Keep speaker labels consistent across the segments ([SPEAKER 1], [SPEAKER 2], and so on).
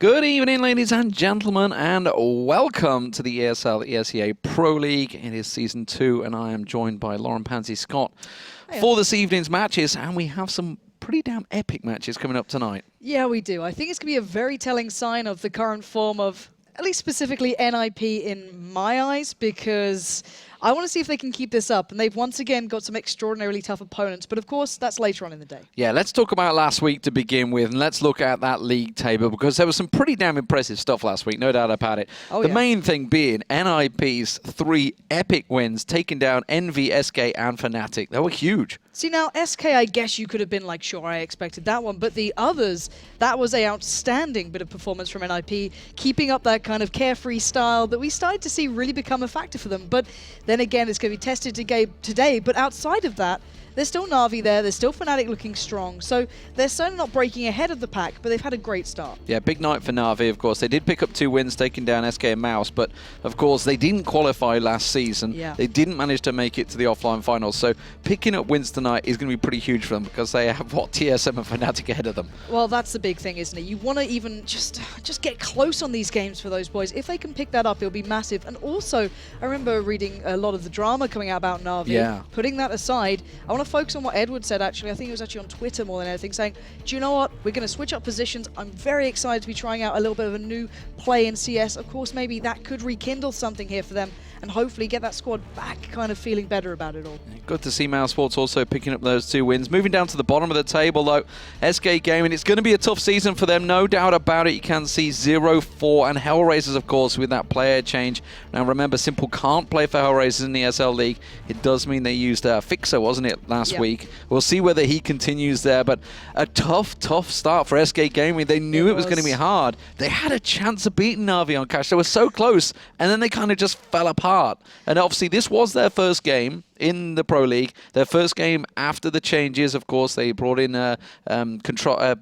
[SPEAKER 1] Good evening, ladies and gentlemen, and welcome to the ESL ESEA Pro League. It is Season 2, and I am joined by Lauren Pansy-Scott for this evening's matches, and we have some pretty damn epic matches coming up tonight.
[SPEAKER 2] Yeah, we do. I think it's going to be a very telling sign of the current form of, at least specifically, NIP in my eyes, because I want to see if they can keep this up. And they've once again got some extraordinarily tough opponents. But of course, that's later on in the day. Yeah,
[SPEAKER 1] let's talk about last week to begin with. And let's look at that league table, because there was some pretty damn impressive stuff last week. No doubt about it. The main thing being NIP's 3 epic wins, taking down NaVi, SCII, and Fnatic. They were huge.
[SPEAKER 2] See, now, SK, I guess you could have been like, sure, I expected that one. But the others, that was an outstanding bit of performance from NIP, keeping up that kind of carefree style that we started to see really become a factor for them. But then again, it's going to be tested today. But outside of that, there's still NaVi there. There's still Fnatic looking strong. So they're certainly not breaking ahead of the pack, but they've had a great start.
[SPEAKER 1] Yeah, big night for NaVi, of course. They did pick up 2 wins, taking down SK and Mouse. But, of course, they didn't qualify last season.
[SPEAKER 2] Yeah.
[SPEAKER 1] They didn't manage to make it to the offline finals. So picking up wins tonight is going to be pretty huge for them, because they have, TSM and Fnatic ahead of them.
[SPEAKER 2] Well, that's the big thing, isn't it? You want to even just get close on these games for those boys. If they can pick that up, it'll be massive. And also, I remember reading a lot of the drama coming out about NaVi.
[SPEAKER 1] Yeah.
[SPEAKER 2] Putting that aside, I want to focus on what Edward said, actually. I think it was actually on Twitter more than anything, saying, do you know what? We're going to switch up positions. I'm very excited to be trying out a little bit of a new play in CS. Of course, maybe that could rekindle something here for them and hopefully get that squad back kind of feeling better about it all.
[SPEAKER 1] Good to see Mouse Sports also picking up those 2 wins. Moving down to the bottom of the table, though, SK Gaming, it's going to be a tough season for them, no doubt about it. You can see 0-4, and Hellraisers, of course, with that player change. Now, remember, Simple can't play for Hellraisers in the ESL League. It does mean they used Fixer, wasn't it, last week? We'll see whether he continues there, but a tough start for SK Gaming. They knew it was going to be hard. They had a chance of beating NaVi on Cash. They were so close, and then they kind of just fell apart. And obviously, this was their first game in the Pro League. Their first game after the changes, of course. They brought in Control.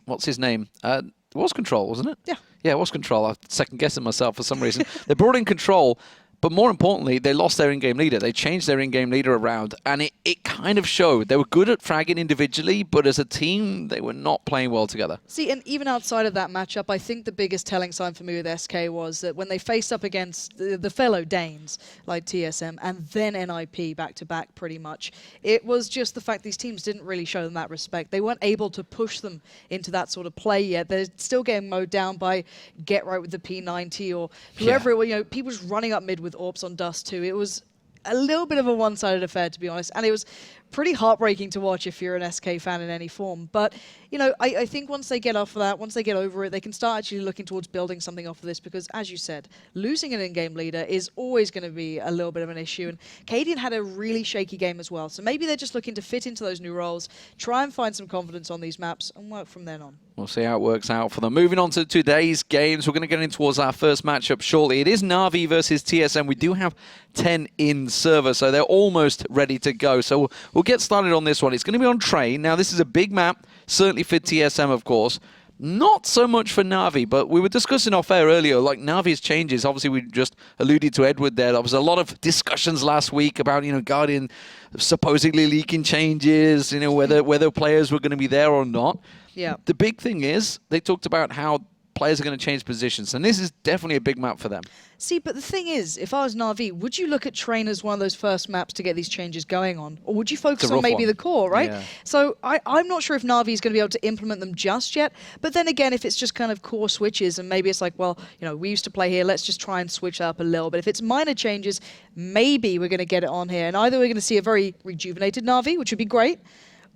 [SPEAKER 1] What's his name? It was Control, wasn't it?
[SPEAKER 2] Yeah.
[SPEAKER 1] Yeah, it was Control. I'm second-guessing myself for some reason. They brought in Control. But more importantly, they lost their in-game leader. They changed their in-game leader around, and it kind of showed. They were good at fragging individually, but as a team, they were not playing well together.
[SPEAKER 2] See, and even outside of that matchup, I think the biggest telling sign for me with SK was that when they faced up against the fellow Danes, like TSM, and then NIP back-to-back pretty much, it was just the fact these teams didn't really show them that respect. They weren't able to push them into that sort of play yet. They're still getting mowed down by Get Right with the P90 or whoever it was. You know, people just running up mid with AWPs on Dust too. It was a little bit of a one-sided affair, to be honest, and it was pretty heartbreaking to watch if you're an SK fan in any form. But, you know, I think once they get off of that, once they get over it, they can start actually looking towards building something off of this, because, as you said, losing an in-game leader is always going to be a little bit of an issue. And Cadian had a really shaky game as well, so maybe they're just looking to fit into those new roles, try and find some confidence on these maps, and work from then on.
[SPEAKER 1] We'll see how it works out for them. Moving on to today's games, we're going to get in towards our first matchup shortly. It is NaVi versus TSM. We do have 10 in server, so they're almost ready to go. So we'll get started on this one. It's going to be on Train. Now, this is a big map, certainly for TSM, of course. Not so much for NaVi, but we were discussing off air earlier, like NaVi's changes. Obviously, we just alluded to Edward there. There was a lot of discussions last week about, you know, Guardian supposedly leaking changes, you know, whether players were going to be there or not.
[SPEAKER 2] Yeah.
[SPEAKER 1] The big thing is they talked about how players are going to change positions, and this is definitely a big map for them.
[SPEAKER 2] See, but the thing is, if I was NaVi, would you look at Train as one of those first maps to get these changes going on? Or would you focus on maybe the core, right?
[SPEAKER 1] Yeah.
[SPEAKER 2] So I'm not sure if NaVi is going to be able to implement them just yet. But then again, if it's just kind of core switches and maybe it's like, well, you know, we used to play here, let's just try and switch up a little bit. If it's minor changes, maybe we're going to get it on here. And either we're going to see a very rejuvenated NaVi, which would be great,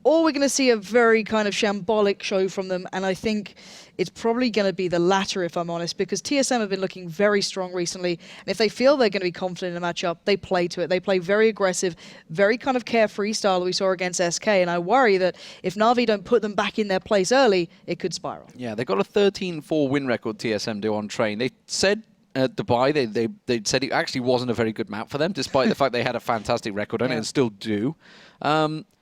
[SPEAKER 2] or we're going to see a very kind of shambolic show from them, and I think it's probably going to be the latter, if I'm honest, because TSM have been looking very strong recently, and if they feel they're going to be confident in a matchup, they play to it. They play very aggressive, very kind of carefree style that we saw against SK, and I worry that if NaVi don't put them back in their place early, it could spiral.
[SPEAKER 1] Yeah, they've got a 13-4 win record, TSM do on Train. They said at Dubai, they said it actually wasn't a very good map for them, despite the fact they had a fantastic record on it and still do.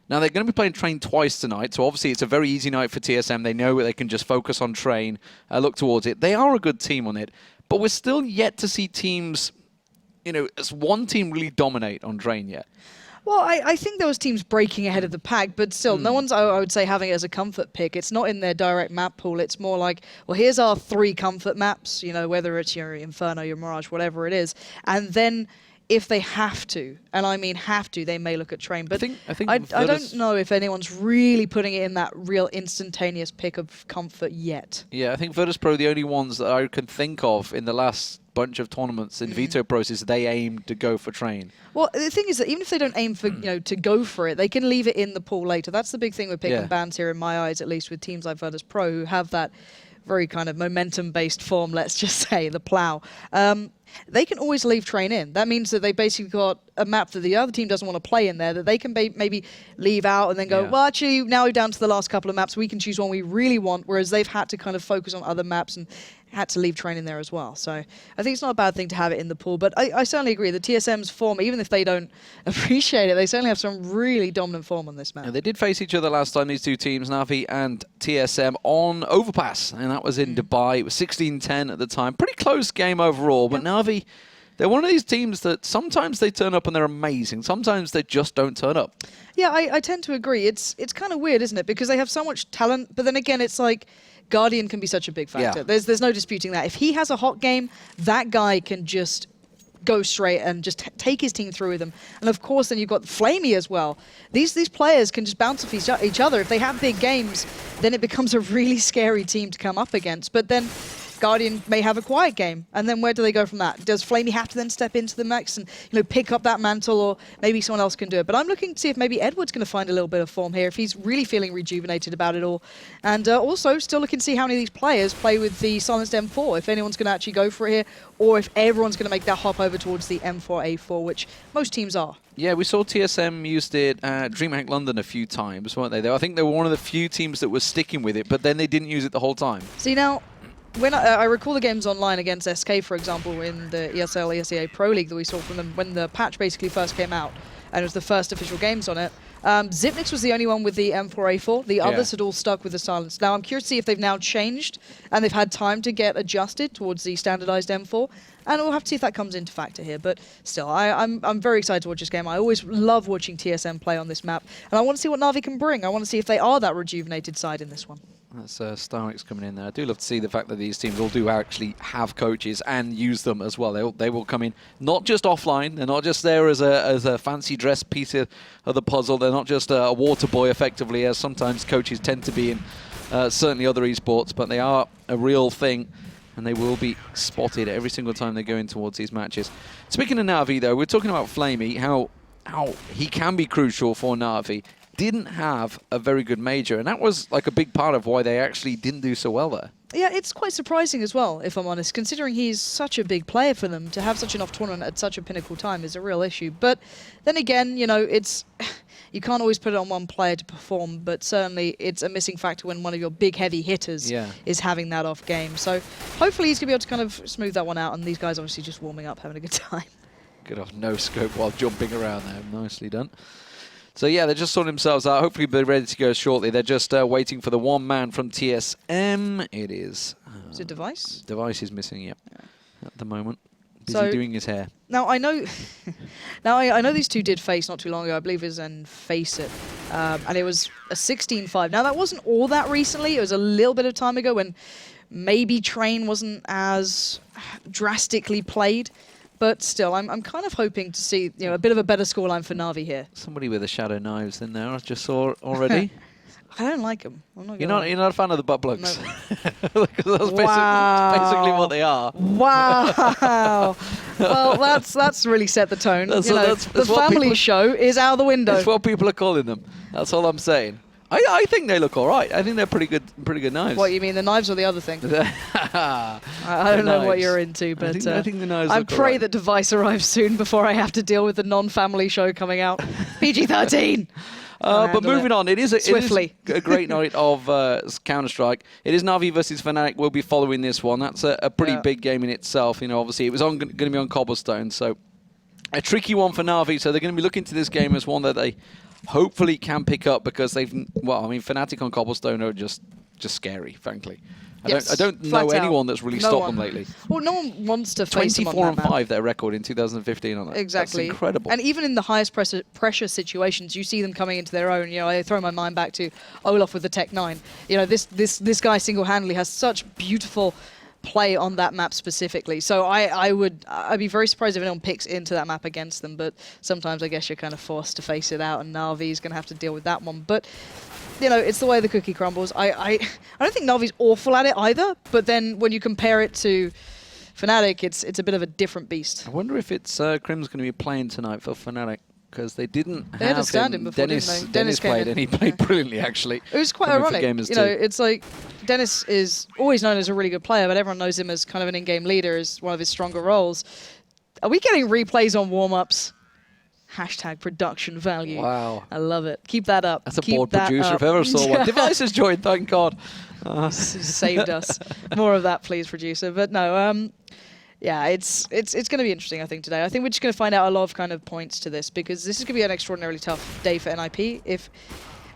[SPEAKER 1] Now, they're going to be playing Train twice tonight, so obviously it's a very easy night for TSM. They know they can just focus on Train, look towards it. They are a good team on it, but we're still yet to see teams, you know, as one team really dominate on Train yet.
[SPEAKER 2] Well, I think there was teams breaking ahead of the pack, but still, no one's, I would say, having it as a comfort pick. It's not in their direct map pool. It's more like, well, here's our 3 comfort maps, you know, whether it's your Inferno, your Mirage, whatever it is. And then if they have to, and I mean have to, they may look at Train. But I don't know if anyone's really putting it in that real instantaneous pick of comfort yet.
[SPEAKER 1] Yeah, I think Virtus Pro are the only ones that I can think of in the last bunch of tournaments in veto process they aim to go for Train.
[SPEAKER 2] Well, the thing is that even if they don't aim for to go for it, they can leave it in the pool later. That's the big thing with pick and bans here, in my eyes, at least with teams like Virtus Pro, who have that very kind of momentum-based form, let's just say, the plow. They can always leave Train in. That means that they basically got a map that the other team doesn't want to play in there, that they can maybe leave out and then go, well, actually, now we're down to the last couple of maps, we can choose one we really want, whereas they've had to kind of focus on other maps and had to leave Train in there as well. So I think it's not a bad thing to have it in the pool, but I certainly agree. The TSM's form, even if they don't appreciate it, they certainly have some really dominant form on this map.
[SPEAKER 1] Yeah, they did face each other last time, these two teams, NaVi and TSM, on Overpass, and that was in Dubai. It was 16-10 at the time. Pretty close game overall, but NaVi, they're one of these teams that sometimes they turn up and they're amazing. Sometimes they just don't turn up.
[SPEAKER 2] Yeah, I tend to agree. It's kind of weird, isn't it? Because they have so much talent, but then again, it's like Guardian can be such a big factor.
[SPEAKER 1] Yeah.
[SPEAKER 2] There's no disputing that. If he has a hot game, that guy can just go straight and just take his team through with him. And of course, then you've got Flamey as well. These players can just bounce off each other. If they have big games, then it becomes a really scary team to come up against. But then Guardian may have a quiet game, and then where do they go from that? Does Flamey have to then step into the mix and pick up that mantle, or maybe someone else can do it? But I'm looking to see if maybe Edward's going to find a little bit of form here, if he's really feeling rejuvenated about it all. And also still looking to see how many of these players play with the silenced M4, if anyone's going to actually go for it here, or if everyone's going to make that hop over towards the M4A4, which most teams are.
[SPEAKER 1] Yeah, we saw TSM used it at DreamHack London a few times, weren't they? I think they were one of the few teams that was sticking with it, but then they didn't use it the whole time.
[SPEAKER 2] See, now, when I recall the games online against SK, for example, in the ESL ESEA Pro League that we saw from them when the patch basically first came out, and it was the first official games on it, Zipnix was the only one with the M4A4. The others had all stuck with the silence. Now, I'm curious to see if they've now changed and they've had time to get adjusted towards the standardized M4. And we'll have to see if that comes into factor here. But still, I'm very excited to watch this game. I always love watching TSM play on this map. And I want to see what NaVi can bring. I want to see if they are that rejuvenated side in this one.
[SPEAKER 1] That's Starix coming in there. I do love to see the fact that these teams all do actually have coaches and use them as well. They will come in not just offline. They're not just there as a fancy dress piece of the puzzle. They're not just a water boy, effectively, as sometimes coaches tend to be in certainly other esports. But they are a real thing, and they will be spotted every single time they go in towards these matches. Speaking of NaVi, though, we're talking about Flamey, how he can be crucial for NaVi. Didn't have a very good major, and that was like a big part of why they actually didn't do so well there.
[SPEAKER 2] Yeah, it's quite surprising as well, if I'm honest, considering he's such a big player for them. To have such an off tournament at such a pinnacle time is a real issue. But then again, it's you can't always put it on one player to perform, but certainly it's a missing factor when one of your big heavy hitters is having that off game. So hopefully he's going to be able to kind of smooth that one out, and these guys obviously just warming up, having a good time.
[SPEAKER 1] Good off no scope while jumping around there. Nicely done. So yeah, they just sorted themselves out. Hopefully they're ready to go shortly. They're just waiting for the one man from TSM. It is...
[SPEAKER 2] is it Device?
[SPEAKER 1] Device is missing, yep, at the moment. Busy doing his hair.
[SPEAKER 2] Now I know I know these two did face not too long ago. I believe it was in Face It. And it was a 16-5. Now that wasn't all that recently. It was a little bit of time ago when maybe Train wasn't as drastically played. But still, I'm kind of hoping to see a bit of a better scoreline for NaVi here.
[SPEAKER 1] Somebody with the shadow knives in there, I just saw already.
[SPEAKER 2] I don't like them.
[SPEAKER 1] You're not a fan of the butt plugs?
[SPEAKER 2] No.
[SPEAKER 1] That's basically what they are.
[SPEAKER 2] Wow. Well, that's really set the tone.
[SPEAKER 1] That's
[SPEAKER 2] the family show is out the window.
[SPEAKER 1] That's what people are calling them. That's all I'm saying. I think they look all right. I think they're pretty good knives.
[SPEAKER 2] What, you mean the knives or the other thing? I don't know what you're into, but
[SPEAKER 1] I think the knives
[SPEAKER 2] I
[SPEAKER 1] look
[SPEAKER 2] pray
[SPEAKER 1] all right.
[SPEAKER 2] that Device arrives soon before I have to deal with the non-family show coming out. PG-13.
[SPEAKER 1] But moving on, it is a great night of Counter-Strike. It is NaVi versus Fnatic. We'll be following this one. That's a pretty big game in itself. Obviously it was going to be on Cobblestone, so a tricky one for NaVi. So they're going to be looking to this game as one that they hopefully can pick up, because Fnatic on Cobblestone are just scary, frankly. I don't know anyone that's really stopped them lately.
[SPEAKER 2] Well, no one wants to face them on that
[SPEAKER 1] 24-5 their record in 2015 on that.
[SPEAKER 2] Exactly.
[SPEAKER 1] That's incredible.
[SPEAKER 2] And even in the highest pressure situations, you see them coming into their own. You know, I throw my mind back to Olaf with the Tech 9. You know, this guy single-handedly has such beautiful play on that map specifically. So I'd be very surprised if anyone picks into that map against them, but sometimes I guess you're kind of forced to face it out, and NaVi is going to have to deal with that one. But you know, it's the way the cookie crumbles. I don't think NaVi's awful at it either, but then when you compare it to Fnatic, it's a bit of a different beast.
[SPEAKER 1] I wonder if it's Crim's going to be playing tonight for Fnatic, because they didn't
[SPEAKER 2] they
[SPEAKER 1] have
[SPEAKER 2] had to stand him before,
[SPEAKER 1] Dennis played, and he played brilliantly, actually.
[SPEAKER 2] It was quite ironic. You know, it's like Dennis is always known as a really good player, but everyone knows him as kind of an in-game leader, as one of his stronger roles. Are we getting replays on warm-ups? Hashtag production value.
[SPEAKER 1] Wow.
[SPEAKER 2] I love it. Keep that up.
[SPEAKER 1] That's a board producer if ever saw one. Device has joined, thank God.
[SPEAKER 2] Saved us. More of that, please, producer. But no, yeah, it's going to be interesting, I think, today. I think we're just going to find out a lot of kind of points to this, because this is going to be an extraordinarily tough day for NIP.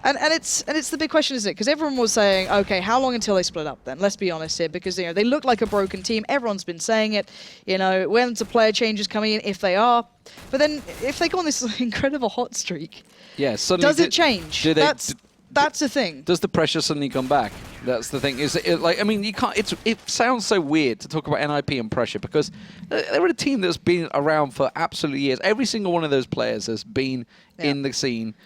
[SPEAKER 2] And it's the big question, isn't it? Because everyone was saying, okay, how long until they split up then? Let's be honest here, because you know they look like a broken team. Everyone's been saying it. You know, when's the player changes coming in, if they are. But then if they go on this incredible hot streak,
[SPEAKER 1] yeah,
[SPEAKER 2] does it change? That's the thing.
[SPEAKER 1] Does the pressure suddenly come back? That's the thing. Is it, like, I mean, you can't. It sounds so weird to talk about NIP and pressure, because they're a team that's been around for absolute years. Every single one of those players has been in the scene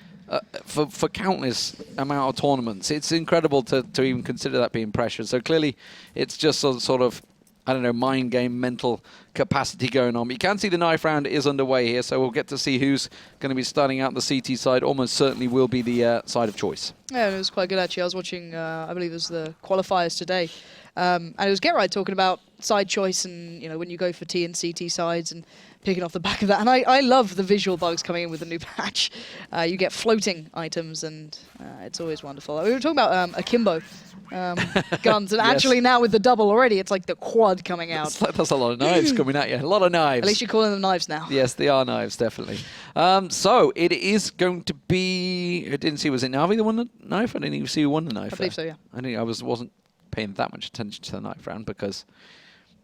[SPEAKER 1] for countless amount of tournaments. It's incredible to even consider that being pressure. So clearly, it's just sort of, I don't know, mind game, mental capacity going on. But you can see the knife round is underway here, so we'll get to see who's going to be starting out the CT side. Almost certainly will be the side of choice.
[SPEAKER 2] Yeah, it was quite good, actually. I was watching, I believe it was the qualifiers today, and it was GetRight talking about side choice and, you know, when you go for T and CT sides and picking off the back of that. And I love the visual bugs coming in with the new patch. You get floating items, and it's always wonderful. We were talking about akimbo guns, and
[SPEAKER 1] yes.
[SPEAKER 2] Actually now with the double already, it's like the quad coming out.
[SPEAKER 1] That's a lot of knives coming at you. A lot of knives.
[SPEAKER 2] At least you're calling them knives now.
[SPEAKER 1] Yes, they are knives, definitely. So it is going to be. I didn't see. Was it NaVi that won the knife? I didn't even see who won the knife.
[SPEAKER 2] I believe so. Yeah.
[SPEAKER 1] I wasn't paying that much attention to the knife round because,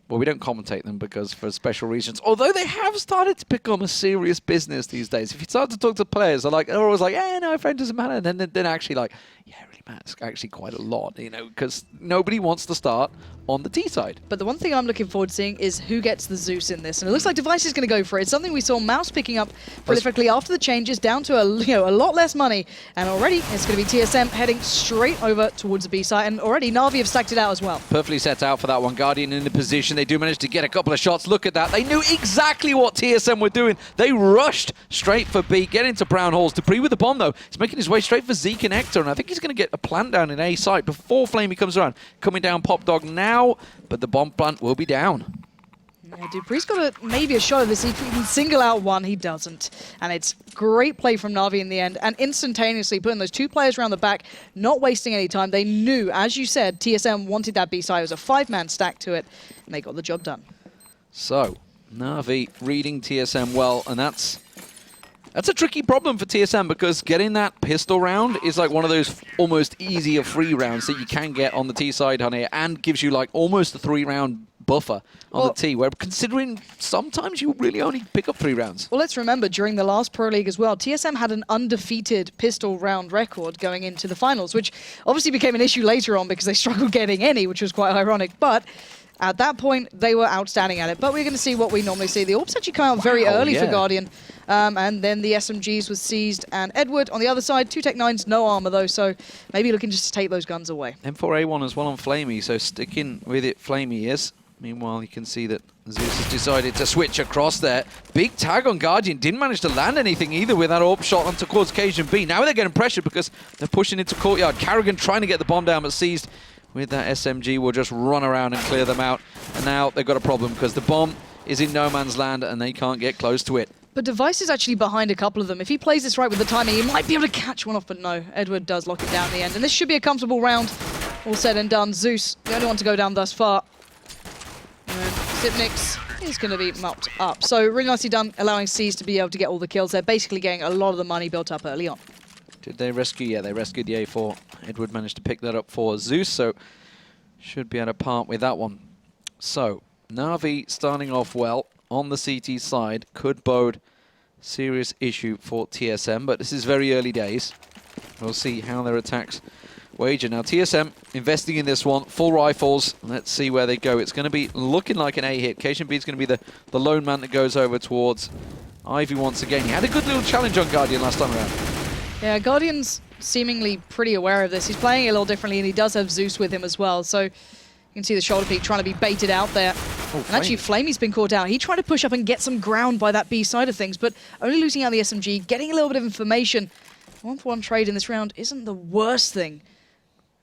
[SPEAKER 1] well, we don't commentate them because for special reasons. Although they have started to become a serious business these days. If you start to talk to players, they're always like, "Yeah, no, friend doesn't matter." And then actually like, "Yeah, it really matters actually quite a lot," you know, because nobody wants to start on the T side.
[SPEAKER 2] But the one thing I'm looking forward to seeing is who gets the Zeus in this, and it looks like Device is going to go for it. It's something we saw Mouse picking up prolifically after the changes, down to a lot less money, and already it's going to be TSM heading straight over towards the B side, and already NaVi have stacked it out as well.
[SPEAKER 1] Perfectly set out for that one. Guardian in the position. They do manage to get a couple of shots. Look at that. They knew exactly what TSM were doing. They rushed straight for B, get into Brown Halls. Dupree with the bomb, though. He's making his way straight for Zeke and Hector, and I think he's going to get a plant down in A site before Flamey comes around. Coming down Pop Dog now, but the bomb plant will be down.
[SPEAKER 2] Yeah, Dupree's got maybe a shot at this. He can single out one, he doesn't. And it's great play from NaVi in the end, and instantaneously putting those two players around the back, not wasting any time. They knew, as you said, TSM wanted that B side. It was a 5-man stack to it, and they got the job done.
[SPEAKER 1] So, NaVi reading TSM well, and that's a tricky problem for TSM, because getting that pistol round is like one of those almost easier free rounds that you can get on the T side, honey, and gives you like almost a 3-round buffer on the T, where considering sometimes you really only pick up 3 rounds.
[SPEAKER 2] Well, let's remember, during the last Pro League as well, TSM had an undefeated pistol round record going into the finals, which obviously became an issue later on because they struggled getting any, which was quite ironic. But at that point, they were outstanding at it. But we're going to see what we normally see. The orbs actually come out very early for Guardian. And then the SMGs was seized. And Edward on the other side, 2 Tech 9s, no armor though. So maybe looking just to take those guns away.
[SPEAKER 1] M4A1 as well on Flamey, so sticking with it, Flamey is. Meanwhile, you can see that Zeus has decided to switch across there. Big tag on Guardian. Didn't manage to land anything either with that AWP shot onto towards Cajun B. Now they're getting pressured because they're pushing into Courtyard. Carrigan trying to get the bomb down, but seized with that SMG. Will just run around and clear them out. And now they've got a problem because the bomb is in no man's land and they can't get close to it.
[SPEAKER 2] But Device is actually behind a couple of them. If he plays this right with the timing, he might be able to catch one off, but no. Edward does lock it down in the end. And this should be a comfortable round. All said and done. Zeus, the only one to go down thus far. And Sipnix is going to be mopped up. So really nicely done, allowing C's to be able to get all the kills. They're basically getting a lot of the money built up early on.
[SPEAKER 1] Did they rescue? Yeah, they rescued the A4. Edward managed to pick that up for Zeus. So should be able to part with that one. So, NaVi starting off well on the CT side could bode serious issue for TSM, but this is very early days. We'll see how their attacks wager. Now, TSM investing in this one, full rifles. Let's see where they go. It's going to be looking like an A hit. KSHB is going to be the lone man that goes over towards Ivy once again. He had a good little challenge on Guardian last time around.
[SPEAKER 2] Yeah, Guardian's seemingly pretty aware of this. He's playing it a little differently, and he does have Zeus with him as well. So you can see the shoulder peak trying to be baited out there.
[SPEAKER 1] Oh,
[SPEAKER 2] and actually, Flamey's been caught out. He tried to push up and get some ground by that B side of things, but only losing out the SMG, getting a little bit of information. 1-for-1 trade in this round isn't the worst thing.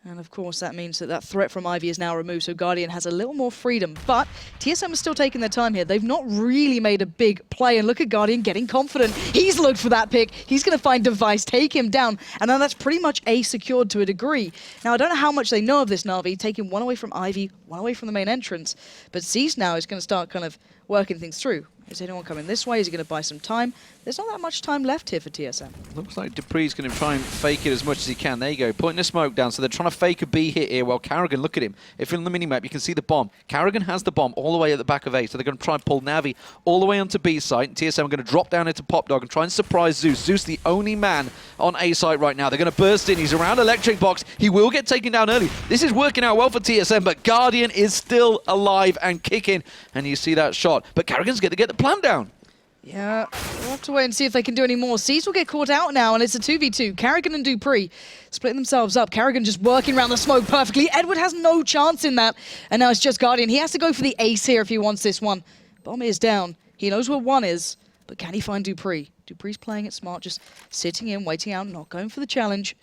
[SPEAKER 2] And of course, that means that that threat from Ivy is now removed, so Guardian has a little more freedom. But TSM is still taking their time here. They've not really made a big play, and look at Guardian getting confident. He's looked for that pick. He's going to find Device, take him down, and now that's pretty much A secured to a degree. Now, I don't know how much they know of this NaVi, taking one away from Ivy, one away from the main entrance, but C's now is going to start kind of working things through. Is anyone coming this way? Is he going to buy some time? There's not that much time left here for TSM.
[SPEAKER 1] Looks like Dupree's going to try and fake it as much as he can. There you go, putting the smoke down. So they're trying to fake a B hit here. Well, Karrigan, look at him. If you're on the minimap, you can see the bomb. Karrigan has the bomb all the way at the back of A, so they're going to try and pull NaVi all the way onto B site. And TSM are going to drop down into Pop Dog and try and surprise Zeus. Zeus, the only man on A site right now. They're going to burst in. He's around Electric Box. He will get taken down early. This is working out well for TSM, but Guardian is still alive and kicking. And you see that shot. But Karrigan's going to get the plant down.
[SPEAKER 2] Yeah, we'll have to wait and see if they can do any more. C's will get caught out now, and it's a 2v2. Karrigan and Dupree splitting themselves up. Karrigan just working around the smoke perfectly. Edward has no chance in that, and now it's just Guardian. He has to go for the ace here if he wants this one. Bomb is down. He knows where one is, but can he find Dupree? Dupree's playing it smart, just sitting in, waiting out, not going for the challenge.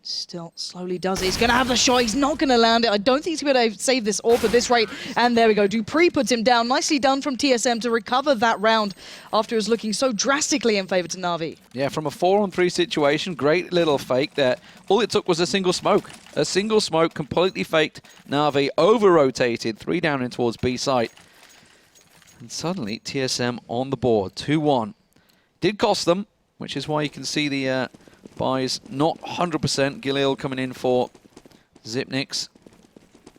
[SPEAKER 2] Still slowly does it. He's going to have the shot. He's not going to land it. I don't think he's going to save this AWP at this rate. And there we go. Dupree puts him down. Nicely done from TSM to recover that round after it was looking so drastically in favor to NaVi. Yeah,
[SPEAKER 1] from a 4-on-3 situation, great little fake there. All it took was a single smoke. A single smoke, completely faked NaVi, over-rotated, 3 down in towards B site. And suddenly, TSM on the board, 2-1. Did cost them, which is why you can see the buys not 100%. Gilil coming in for Zipnix.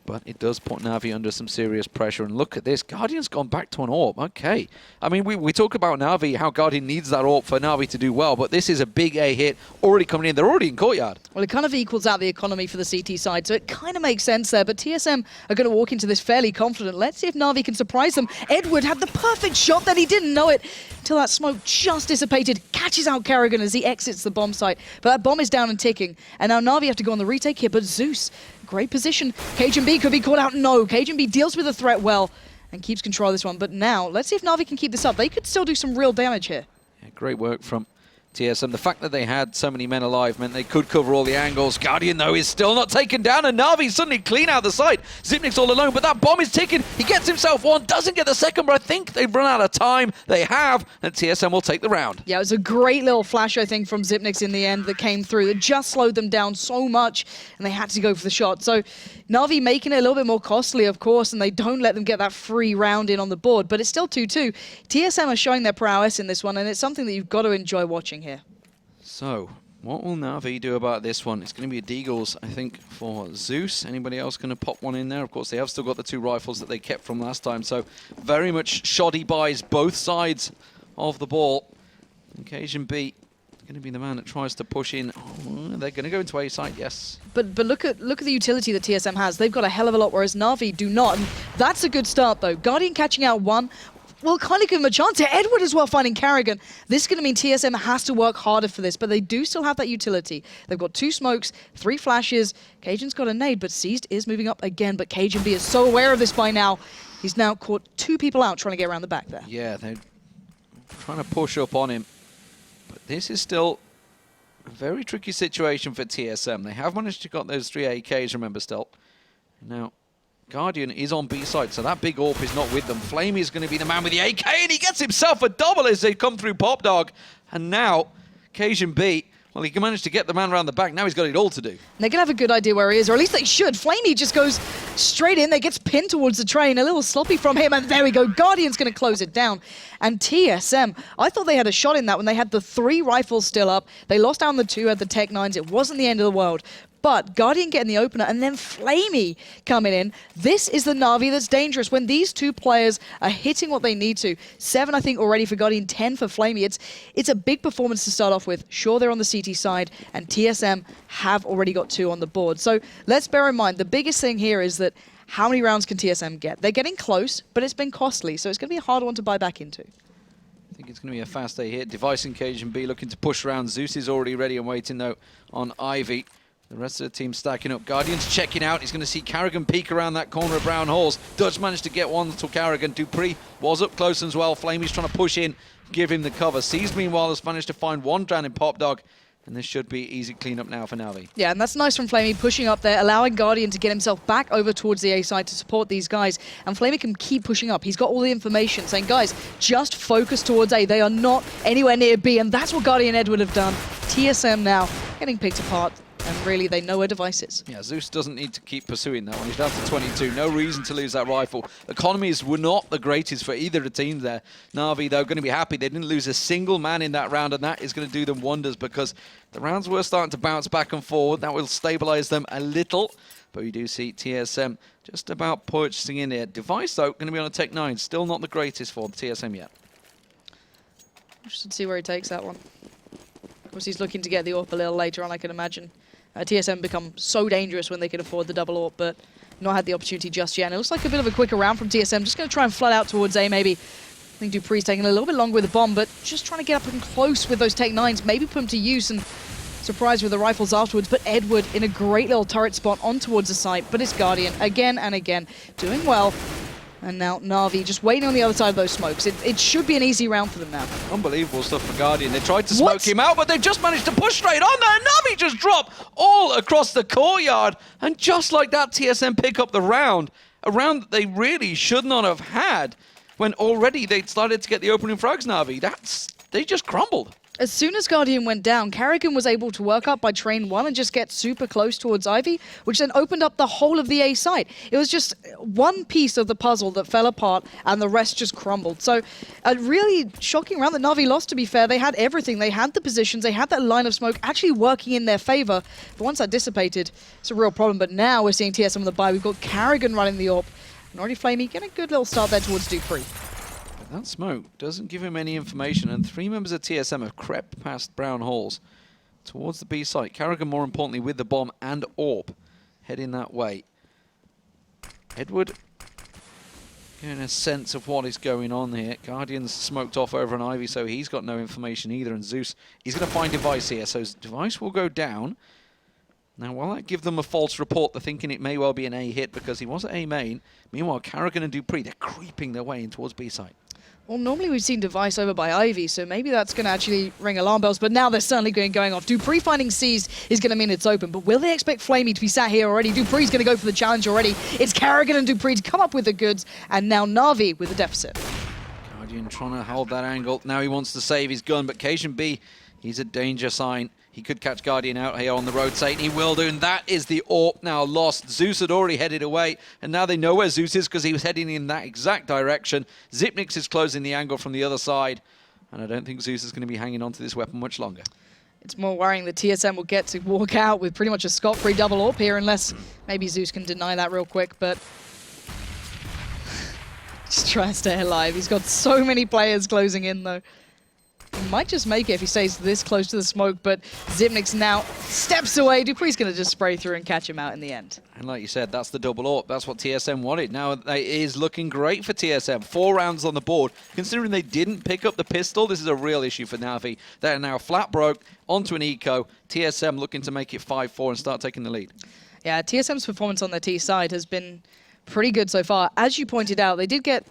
[SPEAKER 1] But it does put NaVi under some serious pressure. And look at this. Guardian's gone back to an AWP. Okay. I mean, we talk about NaVi, how Guardian needs that AWP for NaVi to do well. But this is a big A hit already coming in. They're already in courtyard.
[SPEAKER 2] Well, it kind of equals out the economy for the CT side. So it kind of makes sense there. But TSM are going to walk into this fairly confident. Let's see if NaVi can surprise them. Edward had the perfect shot that he didn't know it until that smoke just dissipated. Catches out Karrigan as he exits the bomb site. But that bomb is down and ticking. And now NaVi have to go on the retake here. But Zeus, great position. KSHB could be caught out. No, KSHB deals with the threat well and keeps control of this one. But now, let's see if NaVi can keep this up. They could still do some real damage here.
[SPEAKER 1] Yeah, great work from TSM. The fact that they had so many men alive meant they could cover all the angles. Guardian, though, is still not taken down, and NaVi suddenly clean out the site. Zipnik's all alone, but that bomb is ticking. He gets himself one, doesn't get the second, but I think they've run out of time. They have, and TSM will take the round.
[SPEAKER 2] Yeah, it was a great little flash, I think, from Zipnix in the end that came through. That just slowed them down so much, and they had to go for the shot. So NaVi making it a little bit more costly, of course, and they don't let them get that free round in on the board, but it's still 2-2. TSM are showing their prowess in this one, and it's something that you've got to enjoy watching here.
[SPEAKER 1] So, what will NaVi do about this one? It's going to be a Deagles, I think, for Zeus. Anybody else going to pop one in there? Of course, they have still got the 2 rifles that they kept from last time, so very much shoddy buys both sides of the ball. And KSHB going to be the man that tries to push in. Oh, they're going to go into A site, yes.
[SPEAKER 2] But look at the utility that TSM has. They've got a hell of a lot, whereas NaVi do not. And that's a good start, though. Guardian catching out one. Well, kind of give him a chance here. Edward as well finding Karrigan. This is going to mean TSM has to work harder for this, but they do still have that utility. They've got 2 smokes, 3 flashes. Cajun's got a nade, but Seized is moving up again, but KSHB is so aware of this by now. He's now caught 2 people out trying to get around the back there.
[SPEAKER 1] Yeah, they're trying to push up on him. But this is still a very tricky situation for TSM. They have managed to got those 3 AKs, remember, still. Now, Guardian is on B side, so that big AWP is not with them. Flamey is going to be the man with the AK, and he gets himself a double as they come through Pop Dog. And now, KSHB, well, he managed to get the man around the back. Now he's got it all to do.
[SPEAKER 2] They're going to have a good idea where he is, or at least they should. Flamey just goes straight in. They gets pinned towards the train. A little sloppy from him, and there we go. Guardian's going to close it down. And TSM, I thought they had a shot in that when they had the 3 rifles still up. They lost down the 2, had the Tech 9s. It wasn't the end of the world. But Guardian getting the opener and then Flamey coming in. This is the Na'Vi that's dangerous when these two players are hitting what they need to. 7, I think, already for Guardian, 10 for Flamey. It's a big performance to start off with. Sure, they're on the CT side, and TSM have already got 2 on the board. So let's bear in mind, the biggest thing here is that how many rounds can TSM get? They're getting close, but it's been costly, so it's going to be a hard one to buy back into.
[SPEAKER 1] I think it's going to be a fast A hit. Device and Cajun B looking to push around. Zeus is already ready and waiting, though, on Ivy. The rest of the team stacking up. Guardian's checking out. He's going to see Carrigan peek around that corner of Brown Halls. Dutch managed to get one to Carrigan. Dupree was up close as well. Flamey's trying to push in, give him the cover. Seas, meanwhile, has managed to find one down in Pop Dog. And this should be easy cleanup now for NaVi.
[SPEAKER 2] Yeah, and that's nice from Flamey, pushing up there, allowing Guardian to get himself back over towards the A side to support these guys. And Flamey can keep pushing up. He's got all the information, saying, guys, just focus towards A. They are not anywhere near B, and that's what Guardian Ed would have done. TSM now getting picked apart, and really, they know where Device is.
[SPEAKER 1] Yeah, Zeus doesn't need to keep pursuing that one. He's down to 22. No reason to lose that rifle. Economies were not the greatest for either of the teams there. NaVi, though, going to be happy. They didn't lose a single man in that round, and that is going to do them wonders because the rounds were starting to bounce back and forward. That will stabilize them a little. But we do see TSM just about purchasing in there. Device, though, going to be on a Tech 9. Still not the greatest for the TSM yet.
[SPEAKER 2] Interested to see where he takes that one. Of course, he's looking to get the AWP a little later on, I can imagine. TSM become so dangerous when they can afford the double AWP, but not had the opportunity just yet. And it looks like a bit of a quicker round from TSM. Just going to try and flood out towards A, maybe. I think Dupree's taking a little bit longer with the bomb, but just trying to get up and close with those Tech 9s, maybe put them to use and surprise with the rifles afterwards. But Edward in a great little turret spot on towards the site, but it's Guardian again and again, doing well. And now NaVi just waiting on the other side of those smokes. It should be an easy round for them now.
[SPEAKER 1] Unbelievable stuff for Guardian. They tried to smoke him out, but they've just managed to push straight on there. NaVi just drop all across the courtyard. And just like that, TSM pick up the round. A round that they really should not have had when already they'd started to get the opening frags, NaVi. They just crumbled.
[SPEAKER 2] As soon as Guardian went down, Carrigan was able to work up by train 1 and just get super close towards Ivy, which then opened up the whole of the A site. It was just one piece of the puzzle that fell apart and the rest just crumbled. So a really shocking round that NaVi lost, to be fair. They had everything. They had the positions. They had that line of smoke actually working in their favor. But once that dissipated, it's a real problem. But now we're seeing TSM on the buy. We've got Carrigan running the AWP. And already Flamey getting a good little start there towards Dupree.
[SPEAKER 1] That smoke doesn't give him any information, and 3 members of TSM have crept past Brown Halls towards the B site. Carrigan, more importantly, with the bomb and AWP, heading that way. Edward getting a sense of what is going on here. Guardian's smoked off over an Ivy, so he's got no information either, and Zeus, he's going to find Device here, so Device will go down. Now, while that gives them a false report, they're thinking it may well be an A hit because he was at A main. Meanwhile, Carrigan and Dupree, they're creeping their way in towards B site.
[SPEAKER 2] Well, normally we've seen Device over by Ivy, so maybe that's going to actually ring alarm bells, but now they're certainly going off. Dupree finding C's is going to mean it's open, but will they expect Flamey to be sat here already? Dupree's going to go for the challenge already. It's Carrigan and Dupree to come up with the goods, and now NaVi with the deficit.
[SPEAKER 1] Guardian trying to hold that angle. Now he wants to save his gun, but Cajun B, he's a danger sign. He could catch Guardian out here on the rotate, and he will do, and that is the AWP now lost. Zeus had already headed away, and now they know where Zeus is because he was heading in that exact direction. Zipnix is closing the angle from the other side, and I don't think Zeus is going to be hanging on to this weapon much longer.
[SPEAKER 2] It's more worrying that TSM will get to walk out with pretty much a scot-free double AWP here, unless maybe Zeus can deny that real quick, but just try and stay alive. He's got so many players closing in, though. He might just make it if he stays this close to the smoke, but Zipnix now steps away. Dupree's going to just spray through and catch him out in the end.
[SPEAKER 1] And like you said, that's the double AWP. That's what TSM wanted. Now it is looking great for TSM. 4 rounds on the board. Considering they didn't pick up the pistol, this is a real issue for NaVi. They're now flat broke onto an eco. TSM looking to make it 5-4 and start taking the lead. Yeah,
[SPEAKER 2] TSM's performance on their T side has been pretty good so far. As you pointed out, they didn't get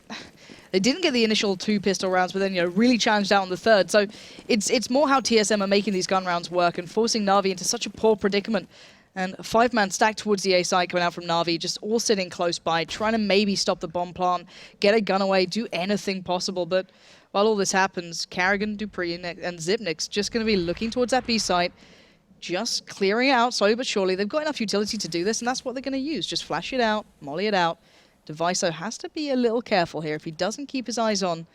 [SPEAKER 2] the initial 2 pistol rounds, but then really challenged out on the 3rd. So it's more how TSM are making these gun rounds work and forcing NaVi into such a poor predicament. And a 5-man stack towards the A side coming out from NaVi, just all sitting close by, trying to maybe stop the bomb plant, get a gun away, do anything possible. But while all this happens, Carrigan, Dupree, and Zipnix just going to be looking towards that B site, just clearing it out slowly but surely. They've got enough utility to do this, and that's what they're going to use. Just flash it out, molly it out. Deviso has to be a little careful here. If he doesn't keep his eyes on,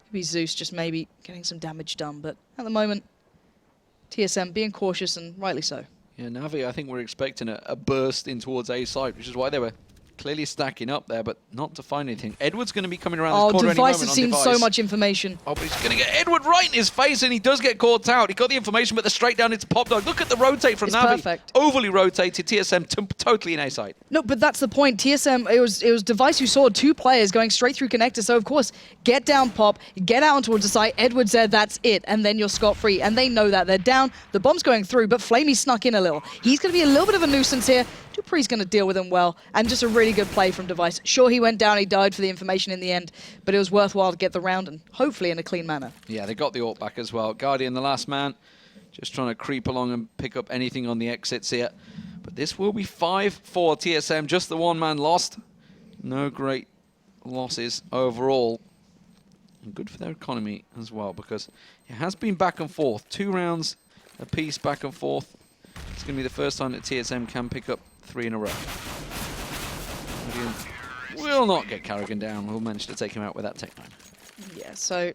[SPEAKER 2] maybe Zeus just maybe getting some damage done. But at the moment, TSM being cautious, and rightly so.
[SPEAKER 1] Yeah, NaVi, I think we're expecting a burst in towards A side, which is why they were clearly stacking up there, but not to find anything. Edward's going to be coming around this corner any moment
[SPEAKER 2] Device has
[SPEAKER 1] on
[SPEAKER 2] seen
[SPEAKER 1] Device.
[SPEAKER 2] so much information.
[SPEAKER 1] Oh, but he's going to get Edward right in his face, and he does get caught out. He got the information, but they're straight down into Pop Dog. Look at the rotate from
[SPEAKER 2] It's
[SPEAKER 1] NaVi.
[SPEAKER 2] perfect.
[SPEAKER 1] Overly rotated. TSM totally in A side.
[SPEAKER 2] No, but that's the point. TSM, it was Device who saw 2 players going straight through connector. So, of course, get down Pop, get out towards the side. Edward's there, that's it. And then you're scot-free. And they know that. They're down. The bomb's going through, but Flamey snuck in a little. He's going to be a little bit of a nuisance here. Dupree's going to deal with him well. And just a really good play from Device. Sure, he went down. He died for the information in the end. But it was worthwhile to get the round, and hopefully in a clean manner.
[SPEAKER 1] Yeah, they got the AWP back as well. Guardian, the last man, just trying to creep along and pick up anything on the exits here. But this will be 5 for TSM, just the one man lost. No great losses overall. And good for their economy as well, because it has been back and forth. 2 rounds apiece back and forth. It's going to be the first time that TSM can pick up 3 in a row. Will not get Carrigan down. We'll manage to take him out with that Tech 9.
[SPEAKER 2] Yeah, so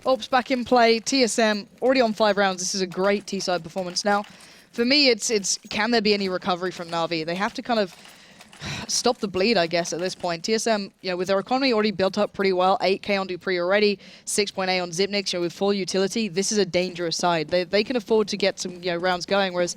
[SPEAKER 2] AWP's back in play. TSM already on 5 rounds. This is a great T-side performance. Now, for me, it's can there be any recovery from NaVi? They have to kind of stop the bleed, I guess, at this point. TSM, you know, with their economy already built up pretty well, 8K on Dupree already, 6.8 on Zipnix, you know, with full utility, this is a dangerous side. They can afford to get some, you know, rounds going, whereas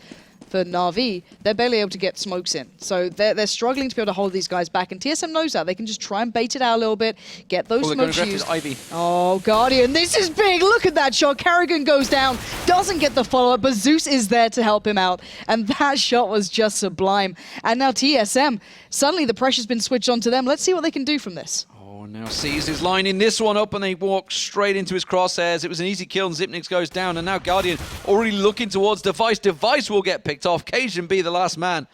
[SPEAKER 2] for NaVi, they're barely able to get smokes in. So they're struggling to be able to hold these guys back, and TSM knows that. They can just try and bait it out a little bit, get those smokes used.
[SPEAKER 1] Ivy.
[SPEAKER 2] Oh, Guardian, this is big. Look at that shot. Carrigan goes down, doesn't get the follow-up, but Zeus is there to help him out. And that shot was just sublime. And now TSM, suddenly the pressure's been switched on to them. Let's see what they can do from this.
[SPEAKER 1] Now Seas is lining this one up, and they walk straight into his crosshairs. It was an easy kill, and Zipnix goes down, and now Guardian already looking towards Device. Device will get picked off. Cajun be the last man.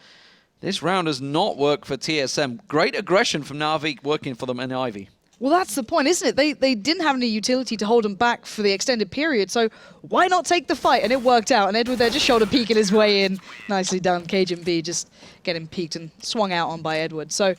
[SPEAKER 1] This round has not worked for TSM. Great aggression from NaVi working for them and Ivy.
[SPEAKER 2] Well, that's the point, isn't it? They didn't have any utility to hold them back for the extended period, so why not take the fight? And it worked out, and Edward there just shoulder peeking his way in. Nicely done. Cajun B just getting peeked and swung out on by Edward. So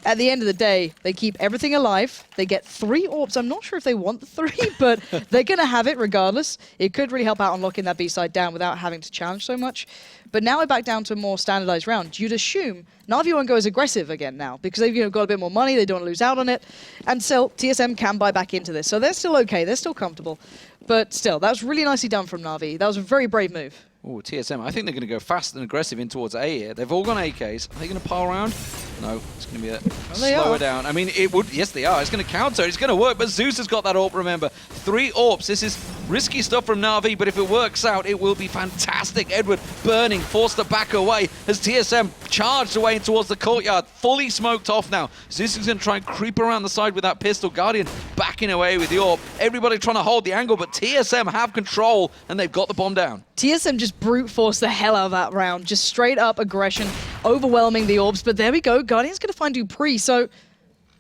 [SPEAKER 2] at the end of the day, they keep everything alive. They get 3 AWPs. I'm not sure if they want the 3, but they're going to have it regardless. It could really help out on locking that B-side down without having to challenge so much. But now we're back down to a more standardized round. You'd assume NaVi won't go as aggressive again now because they've got a bit more money. They don't want to lose out on it. And still, TSM can buy back into this. So they're still okay. They're still comfortable. But still, that was really nicely done from NaVi. That was a very brave move.
[SPEAKER 1] Oh, TSM, I think they're going to go fast and aggressive in towards A here. They've all gone AKs. Are they going to pile around? No, it's going to be a slower down. I mean, it would. Yes, they are. It's going to counter. It's going to work, but Zeus has got that AWP, remember. 3 AWPs. This is risky stuff from NaVi, but if it works out, it will be fantastic. Edward burning, forced to back away as TSM charged away towards the courtyard. Fully smoked off now. Zeus is going to try and creep around the side with that pistol. Guardian backing away with the AWP. Everybody trying to hold the angle, but TSM have control, and they've got the bomb down.
[SPEAKER 2] TSM just brute forced the hell out of that round. Just straight up aggression, overwhelming the AWPs. But there we go. Guardian's going to find Dupree. So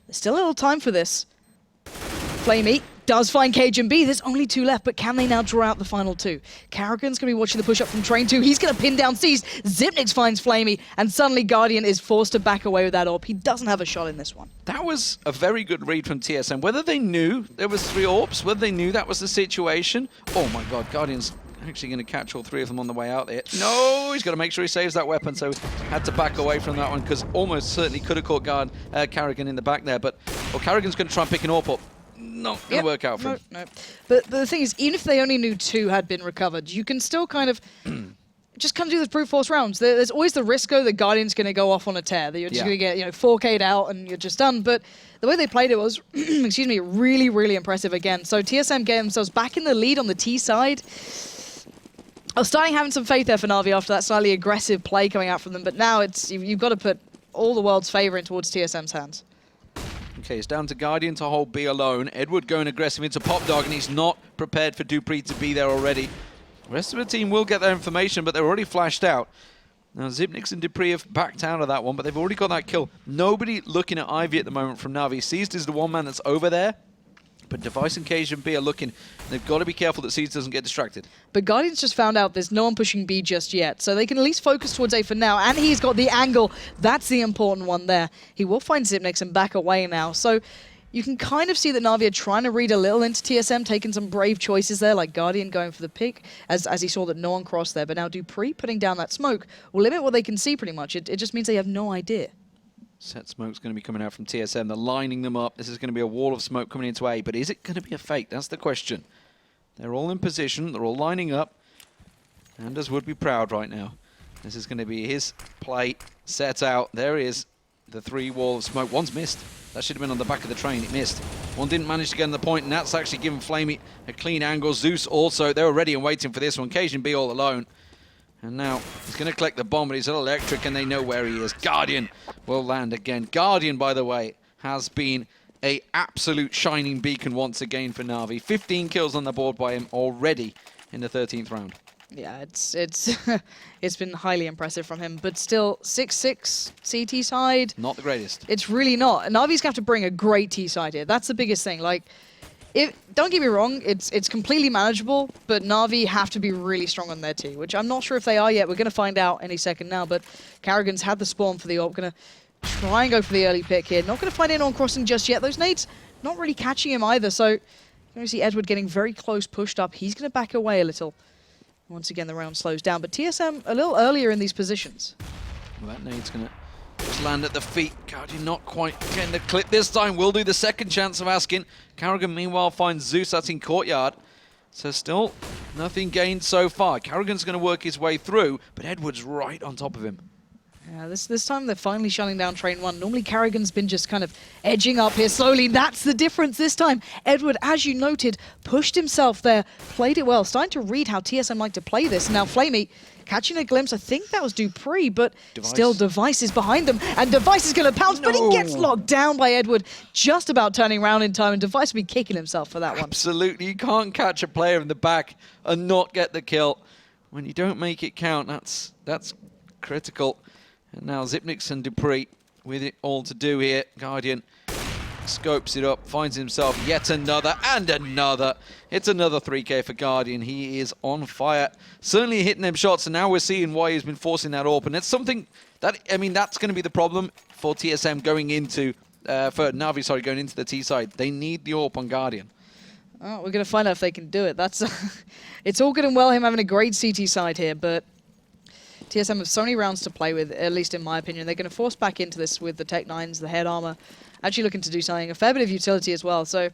[SPEAKER 2] there's still a little time for this. Flamey does find Cajun B. There's only 2 left, but can they now draw out the final 2? Carrigan's going to be watching the push-up from Train 2. He's going to pin down Seas. Zipnix finds Flamey, and suddenly Guardian is forced to back away with that AWP. He doesn't have a shot in this one.
[SPEAKER 1] That was a very good read from TSM. Whether they knew there was 3 AWPs, whether they knew that was the situation. Oh my god, Guardian's actually going to catch all 3 of them on the way out there. No, he's got to make sure he saves that weapon, so had to back away from that one because almost certainly could have caught Carrigan in the back there. But Carrigan's going to try and pick an AWP up. Not going to work out for him.
[SPEAKER 2] No. But the thing is, even if they only knew 2 had been recovered, you can still kind of just kind of do those brute force rounds. There's always the risk, though, that Guardian's going to go off on a tear, that you're just going to get 4K'd out and you're just done. But the way they played it was, excuse me, really, really impressive again. So TSM get themselves back in the lead on the T side. I was starting having some faith there for NaVi after that slightly aggressive play coming out from them, but now you've got to put all the world's favour in towards TSM's hands.
[SPEAKER 1] Okay, it's down to Guardian to hold B alone. Edward going aggressive into Pop Dog, and he's not prepared for Dupree to be there already. The rest of the team will get their information, but they're already flashed out. Now, Zipnix and Dupree have backed out of that one, but they've already got that kill. Nobody looking at Ivy at the moment from NaVi. Seized is the one man that's over there, but Device and Cajun B are looking. They've got to be careful that Seeds doesn't get distracted.
[SPEAKER 2] But Guardian's just found out there's no one pushing B just yet, so they can at least focus towards A for now, and he's got the angle. That's the important one there. He will find Zipnix and back away now. So You can kind of see that Na'Vi are trying to read a little into TSM, taking some brave choices there, like Guardian going for the pick, as he saw that no one crossed there. But now dupreeh putting down that smoke will limit what they can see pretty much. It just means they have no idea.
[SPEAKER 1] Set smoke's going to be coming out from TSM. They're lining them up. This is going to be a wall of smoke coming into A, but is it going to be a fake? That's the question. They're all in position. They're all lining up. Anders would be proud right now. This is going to be his play set out. There is the 3 wall of smoke. One's missed. That should have been on the back of the train. It missed. One didn't manage to get on the point, and that's actually given Flamey a clean angle. Zeus also, they were ready and waiting for this one. KGB all alone. And now he's going to collect the bomb, but he's electric, and they know where he is. Guardian will land again. Guardian, by the way, has been a absolute shining beacon once again for Na'Vi. 15 kills on the board by him already in the 13th round.
[SPEAKER 2] Yeah, it's it's been highly impressive from him, but still 6-6 CT side.
[SPEAKER 1] Not the greatest.
[SPEAKER 2] It's really not. Na'Vi's going to have to bring a great T side here. That's the biggest thing. Like, don't get me wrong, it's completely manageable, but Na'Vi have to be really strong on their T, which I'm not sure if they are yet. We're going to find out any second now, but Karrigan's had the spawn for the AWP. Going to try and go for the early pick here. Not going to find anyone crossing just yet. Those nades not really catching him either, so you're going to see Edward getting very close, pushed up. He's going to back away a little. Once again, the round slows down, but TSM a little earlier in these positions.
[SPEAKER 1] Well, that nade's going to just land at the feet. Guardian not quite getting the clip this time. Will do the second chance of asking. Karrigan, meanwhile, finds Zeus out in courtyard. So still nothing gained so far. Karrigan's going to work his way through, but Edward's right on top of him.
[SPEAKER 2] Yeah, this time they're finally shutting down Train 1. Normally Karrigan's been just kind of edging up here slowly. That's the difference this time. Edward, as you noted, pushed himself there, played it well. Starting to read how TSM like to play this. Now Flamey catching a glimpse. I think that was dupreeh, but still Device is behind them. And Device is going to pounce, but he gets locked down by Edward. Just about turning around in time, and Device will be kicking himself for that one.
[SPEAKER 1] Absolutely. You can't catch a player in the back and not get the kill. When you don't make it count, that's critical. And now Zipnix and dupreeh with it all to do here. Guardian scopes it up, finds himself yet another and another. It's another 3K for Guardian. He is on fire. Certainly hitting them shots, and now we're seeing why he's been forcing that AWP. And it's something that, I mean, that's going to be the problem for TSM going into, for Na'Vi, sorry, going into the T side. They need the AWP on Guardian.
[SPEAKER 2] Oh, we're going to find out if they can do it. That's it's all good and well him having a great CT side here, but TSM have so many rounds to play with, at least in my opinion. They're going to force back into this with the Tech 9s, the head armor, actually looking to do something, a fair bit of utility as well. So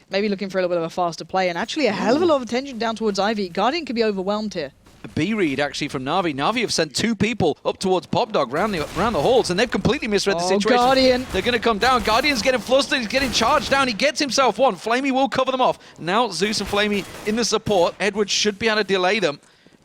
[SPEAKER 2] maybe looking for a little bit of a faster play, and actually a hell of a lot of attention down towards Ivy. Guardian could be overwhelmed here.
[SPEAKER 1] A B read actually from Na'Vi. Na'Vi have sent 2 people up towards Popdog around the halls, and they've completely misread the situation.
[SPEAKER 2] Guardian.
[SPEAKER 1] They're going to come down. Guardian's getting flustered. He's getting charged down. He gets himself one. Flamey will cover them off. Now Zeus and Flamey in the support. Edward should be able to delay them.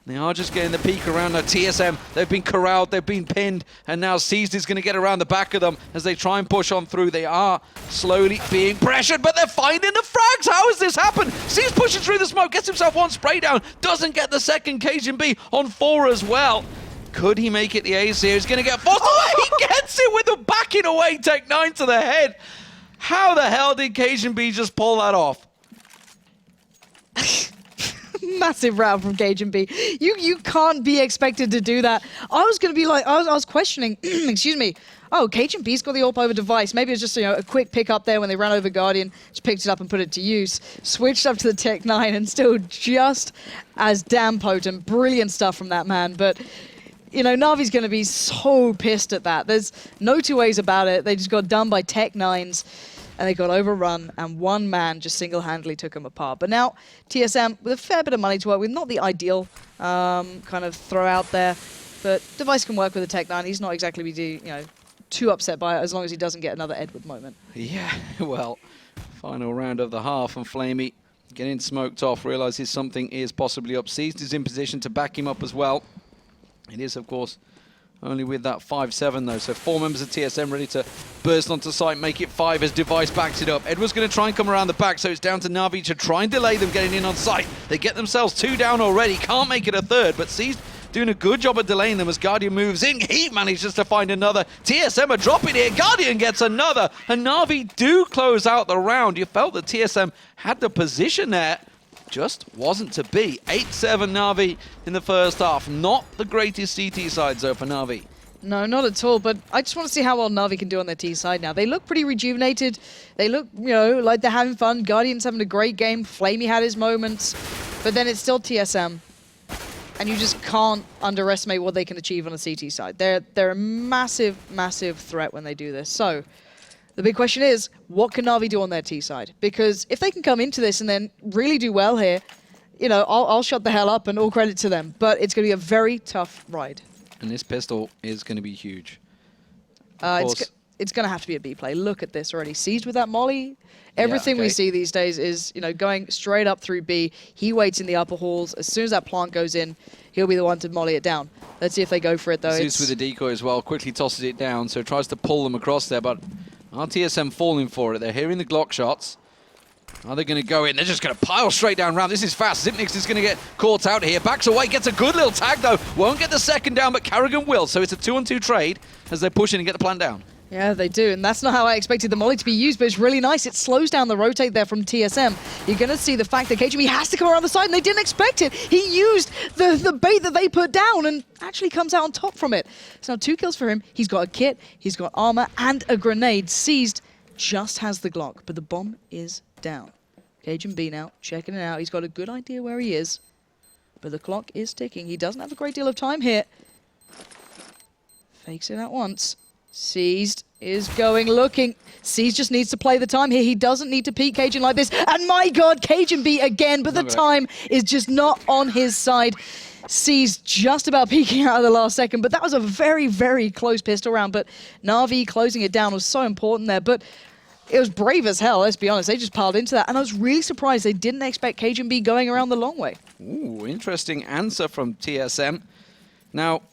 [SPEAKER 1] They are just getting the peak around the TSM. They've been corralled, they've been pinned, and now Seized is going to get around the back of them as they try and push on through. They are slowly being pressured, but they're finding the frags. How has this happened? Seized pushes through the smoke, gets himself one spray down, doesn't get the second. KGB on 4 as well. Could he make it the ace here? He's going to get forced away. He gets it with the backing away Tech 9 to the head. How the hell did KGB just pull that off?
[SPEAKER 2] Massive round from KGB. You can't be expected to do that. I was going to be like, I was questioning, excuse me, oh, KGB's got the AWP over Device. Maybe it's just, you know, a quick pick up there when they ran over Guardian, just picked it up and put it to use. Switched up to the Tech 9 and still just as damn potent. Brilliant stuff from that man. But, you know, Na'Vi's going to be so pissed at that. There's no two ways about it. They just got done by Tech 9s. And they got overrun, and one man just single-handedly took them apart. But now, TSM, with a fair bit of money to work with, not the ideal kind of throw out there, but Device can work with the Tech 9. He's not exactly too upset by it, as long as he doesn't get another Edward moment.
[SPEAKER 1] Yeah, well, final round of the half, and Flamey getting smoked off, realizes something is possibly up. Seized is in position to back him up as well. It is, of course, only with that 5-7 though, so 4 members of TSM ready to burst onto site, make it 5 as Device backs it up. Edward's going to try and come around the back, so it's down to Na'Vi to try and delay them getting in on site. They get themselves 2 down already, can't make it a third, but Seized doing a good job of delaying them as Guardian moves in. He manages to find another. TSM are dropping here, Guardian gets another, and Na'Vi do close out the round. You felt that TSM had the position there. Just wasn't to be. 8-7 Na'Vi in the first half. Not the greatest CT sides though for Na'Vi.
[SPEAKER 2] No, not at all, but I just want to see how well NaVi can do on their T side now. They look pretty rejuvenated. They look, like they're having fun. Guardian's having a great game. Flamey had his moments, but then it's still TSM. And you just can't underestimate what they can achieve on the CT side. They're a massive, massive threat when they do this. So the big question is, what can NaVi do on their T side? Because if they can come into this and then really do well here, I'll shut the hell up and all credit to them. But it's going to be a very tough ride.
[SPEAKER 1] And this pistol is going to be huge.
[SPEAKER 2] It's going to have to be a B play. Look at this already. Seized with that molly. Everything we see these days is, going straight up through B. He waits in the upper halls. As soon as that plant goes in, he'll be the one to molly it down. Let's see if they go for it, though.
[SPEAKER 1] Zeus with the decoy as well. Quickly tosses it down, so tries to pull them across there. But are TSM falling for it? They're hearing the Glock shots. Are they going to go in? They're just going to pile straight down round. This is fast. Xyp9x is going to get caught out here. Backs away, gets a good little tag, though. Won't get the second down, but Karrigan will. So it's a 2-on-2 trade as they push in and get the plant down.
[SPEAKER 2] Yeah, they do, and that's not how I expected the molly to be used, but it's really nice. It slows down the rotate there from TSM. You're going to see the fact that KGB has to come around the side, and they didn't expect it. He used the bait that they put down and actually comes out on top from it. So now 2 kills for him. He's got a kit, he's got armor, and a grenade. Seized just has the Glock, but the bomb is down. KGB now checking it out. He's got a good idea where he is, but the clock is ticking. He doesn't have a great deal of time here. Fakes it out once. Seized is going, looking. Seized just needs to play the time here. He doesn't need to peek Cajun like this. And my God, Cajun beat again, but the time is just not on his side. Seized just about peeking out of the last second, but that was a very, very close pistol round. But NaVi closing it down was so important there. But it was brave as hell, let's be honest. They just piled into that. And I was really surprised they didn't expect Cajun B going around the long way. Ooh,
[SPEAKER 1] interesting answer from TSM. Now,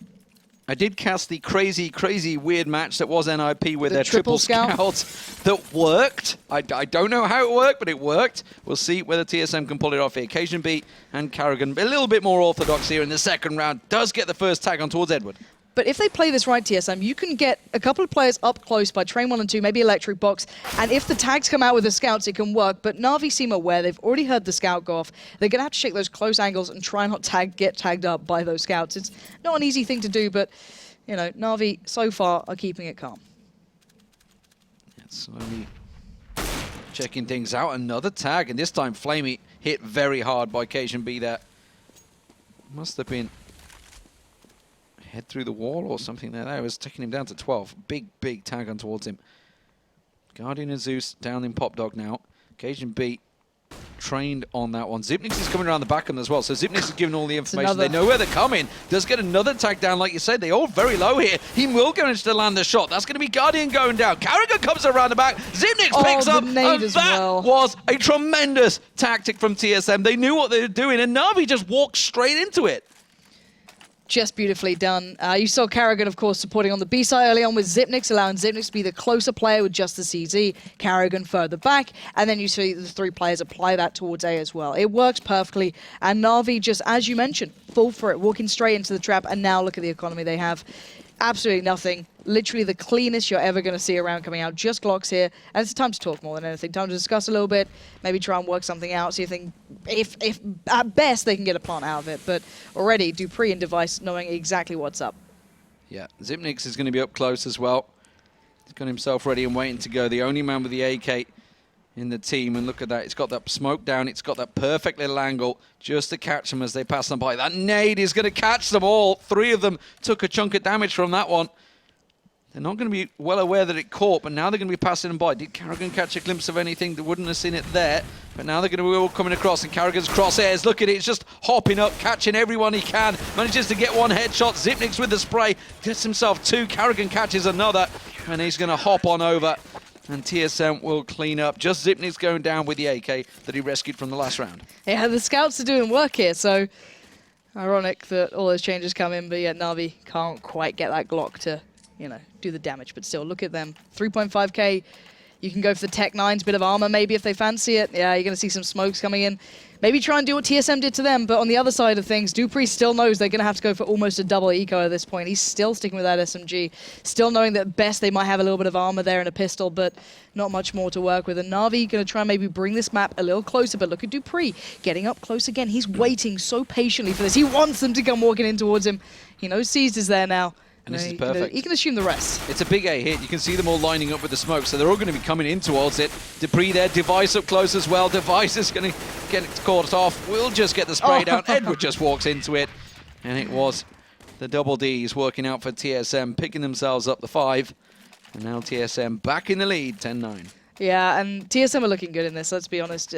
[SPEAKER 1] I did cast the crazy, crazy weird match that was NIP with their triple scout that worked. I don't know how it worked, but it worked. We'll see whether TSM can pull it off here. Cajun B and Karrigan, a little bit more orthodox here in the second round. Does get the first tag on towards Edward.
[SPEAKER 2] But if they play this right, TSM, you can get a couple of players up close by train 1 and 2, maybe electric box, and if the tags come out with the scouts, it can work. But NaVi seem aware. They've already heard the scout go off. They're going to have to shake those close angles and try not get tagged up by those scouts. It's not an easy thing to do, but, NaVi so far are keeping it calm.
[SPEAKER 1] Slowly checking things out. Another tag, and this time Flamey hit very hard by Cajun B there. Must have been head through the wall or something there. That was taking him down to 12. Big tag on towards him. Guardian and Zeus down in Pop Dog now. Cajun B trained on that one. Xyp9x is coming around the back of them as well. So Xyp9x is giving all the information. They know where they're coming. Does get another tag down, like you said. They're all very low here. He will go into land the shot. That's going to be Guardian going down. Karrigan comes around the back. Xyp9x picks up. And that was a tremendous tactic from TSM. They knew what they were doing, and NaVi just walked straight into it.
[SPEAKER 2] Just beautifully done. You saw Karrigan, of course, supporting on the B side early on with Xyp9x, allowing Xyp9x to be the closer player with just the CZ, Karrigan further back, and then you see the 3 players apply that towards A as well. It works perfectly, and NaVi just, as you mentioned, full for it, walking straight into the trap, and now look at the economy they have. Absolutely nothing. Literally the cleanest you're ever going to see around coming out. Just Glocks here. And it's time to talk more than anything. Time to discuss a little bit. Maybe try and work something out. See if at best they can get a plant out of it. But already dupreeh and Device knowing exactly what's up.
[SPEAKER 1] Yeah, Xyp9x is going to be up close as well. He's got himself ready and waiting to go. The only man with the AK in the team. And look at that. It's got that smoke down. It's got that perfect little angle just to catch them as they pass them by. That nade is going to catch them all. 3 of them took a chunk of damage from that one. They're not going to be well aware that it caught, but now they're going to be passing them by. Did Karrigan catch a glimpse of anything? They wouldn't have seen it there. But now they're going to be all coming across, and Karrigan's crosshairs. Look at it. It's just hopping up, catching everyone he can. Manages to get 1 headshot. Xyp9x with the spray. Gets himself 2. Karrigan catches another. And he's going to hop on over. And TSM will clean up. Just Xyp9x going down with the AK that he rescued from the last round.
[SPEAKER 2] Yeah, the scouts are doing work here, so ironic that all those changes come in, but yet NaVi can't quite get that Glock to, do the damage. But still, look at them. 3.5k. You can go for the Tech 9s, bit of armor maybe if they fancy it. Yeah, you're going to see some smokes coming in. Maybe try and do what TSM did to them, but on the other side of things, dupreeh still knows they're going to have to go for almost a double eco at this point. He's still sticking with that SMG, still knowing that at best they might have a little bit of armor there and a pistol, but not much more to work with. And NaVi going to try and maybe bring this map a little closer, but look at dupreeh getting up close again. He's waiting so patiently for this. He wants them to come walking in towards him. He knows Seized is there now.
[SPEAKER 1] And this is perfect.
[SPEAKER 2] You can assume the rest.
[SPEAKER 1] It's a big A hit. You can see them all lining up with the smoke, so they're all going to be coming in towards it. Debris there, Device up close as well. Device is going to get it caught off. We'll just get the spray down. Edward just walks into it. And it was the double Ds working out for TSM, picking themselves up the 5. And now TSM back in the lead, 10-9.
[SPEAKER 2] Yeah, and TSM are looking good in this, let's be honest.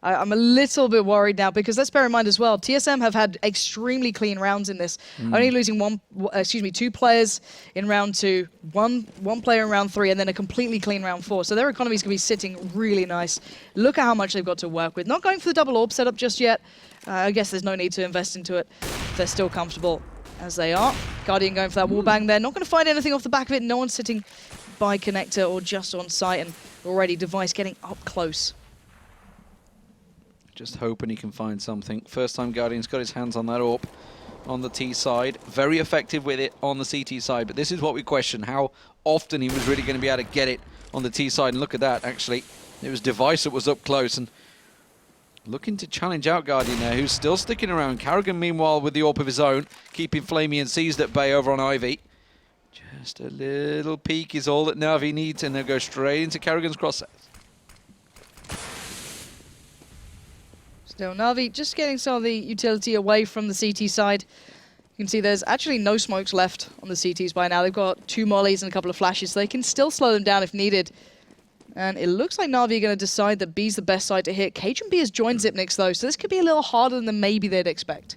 [SPEAKER 2] I'm a little bit worried now because let's bear in mind as well, TSM have had extremely clean rounds in this. Only losing two players in round 2, one player in round 3, and then a completely clean round 4. So their economy is going to be sitting really nice. Look at how much they've got to work with. Not going for the double orb setup just yet. I guess there's no need to invest into it. They're still comfortable as they are. Guardian going for that wallbang there. Not going to find anything off the back of it. No one's sitting by connector or just on site, and already Device getting up close.
[SPEAKER 1] Just hoping he can find something. First time Guardian's got his hands on that AWP on the T side. Very effective with it on the CT side, but this is what we question, how often he was really going to be able to get it on the T side. And look at that, actually. It was Device that was up close and looking to challenge out Guardian there, who's still sticking around. Karrigan, meanwhile, with the AWP of his own, keeping Flamey and Seized at bay over on Ivy. Just a little peek is all that NaVi needs, and they'll go straight into Karrigan's crosshairs.
[SPEAKER 2] Still, NaVi just getting some of the utility away from the CT side. You can see there's actually no smokes left on the CTs by now. They've got 2 mollies and a couple of flashes, so they can still slow them down if needed. And it looks like NaVi are going to decide that B's the best side to hit. Cajun B has joined Xyp9x though, so this could be a little harder than maybe they'd expect.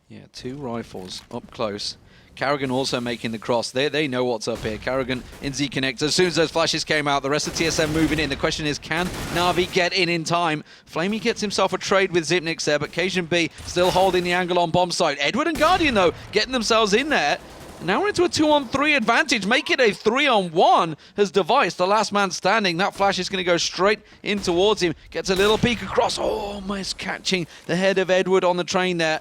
[SPEAKER 1] Yeah, 2 rifles up close. Karrigan also making the cross. They know what's up here. Karrigan in Z connect. As soon as those flashes came out, the rest of TSM moving in. The question is, can NaVi get in time? Flamey gets himself a trade with Xyp9x there, but Cajun B still holding the angle on bomb site. Edward and Guardian, though, getting themselves in there. Now we're into a 2-on-3 advantage. Make it a 3-on-1 as Device, the last man standing. That flash is going to go straight in towards him. Gets a little peek across. Oh, almost catching the head of Edward on the train there.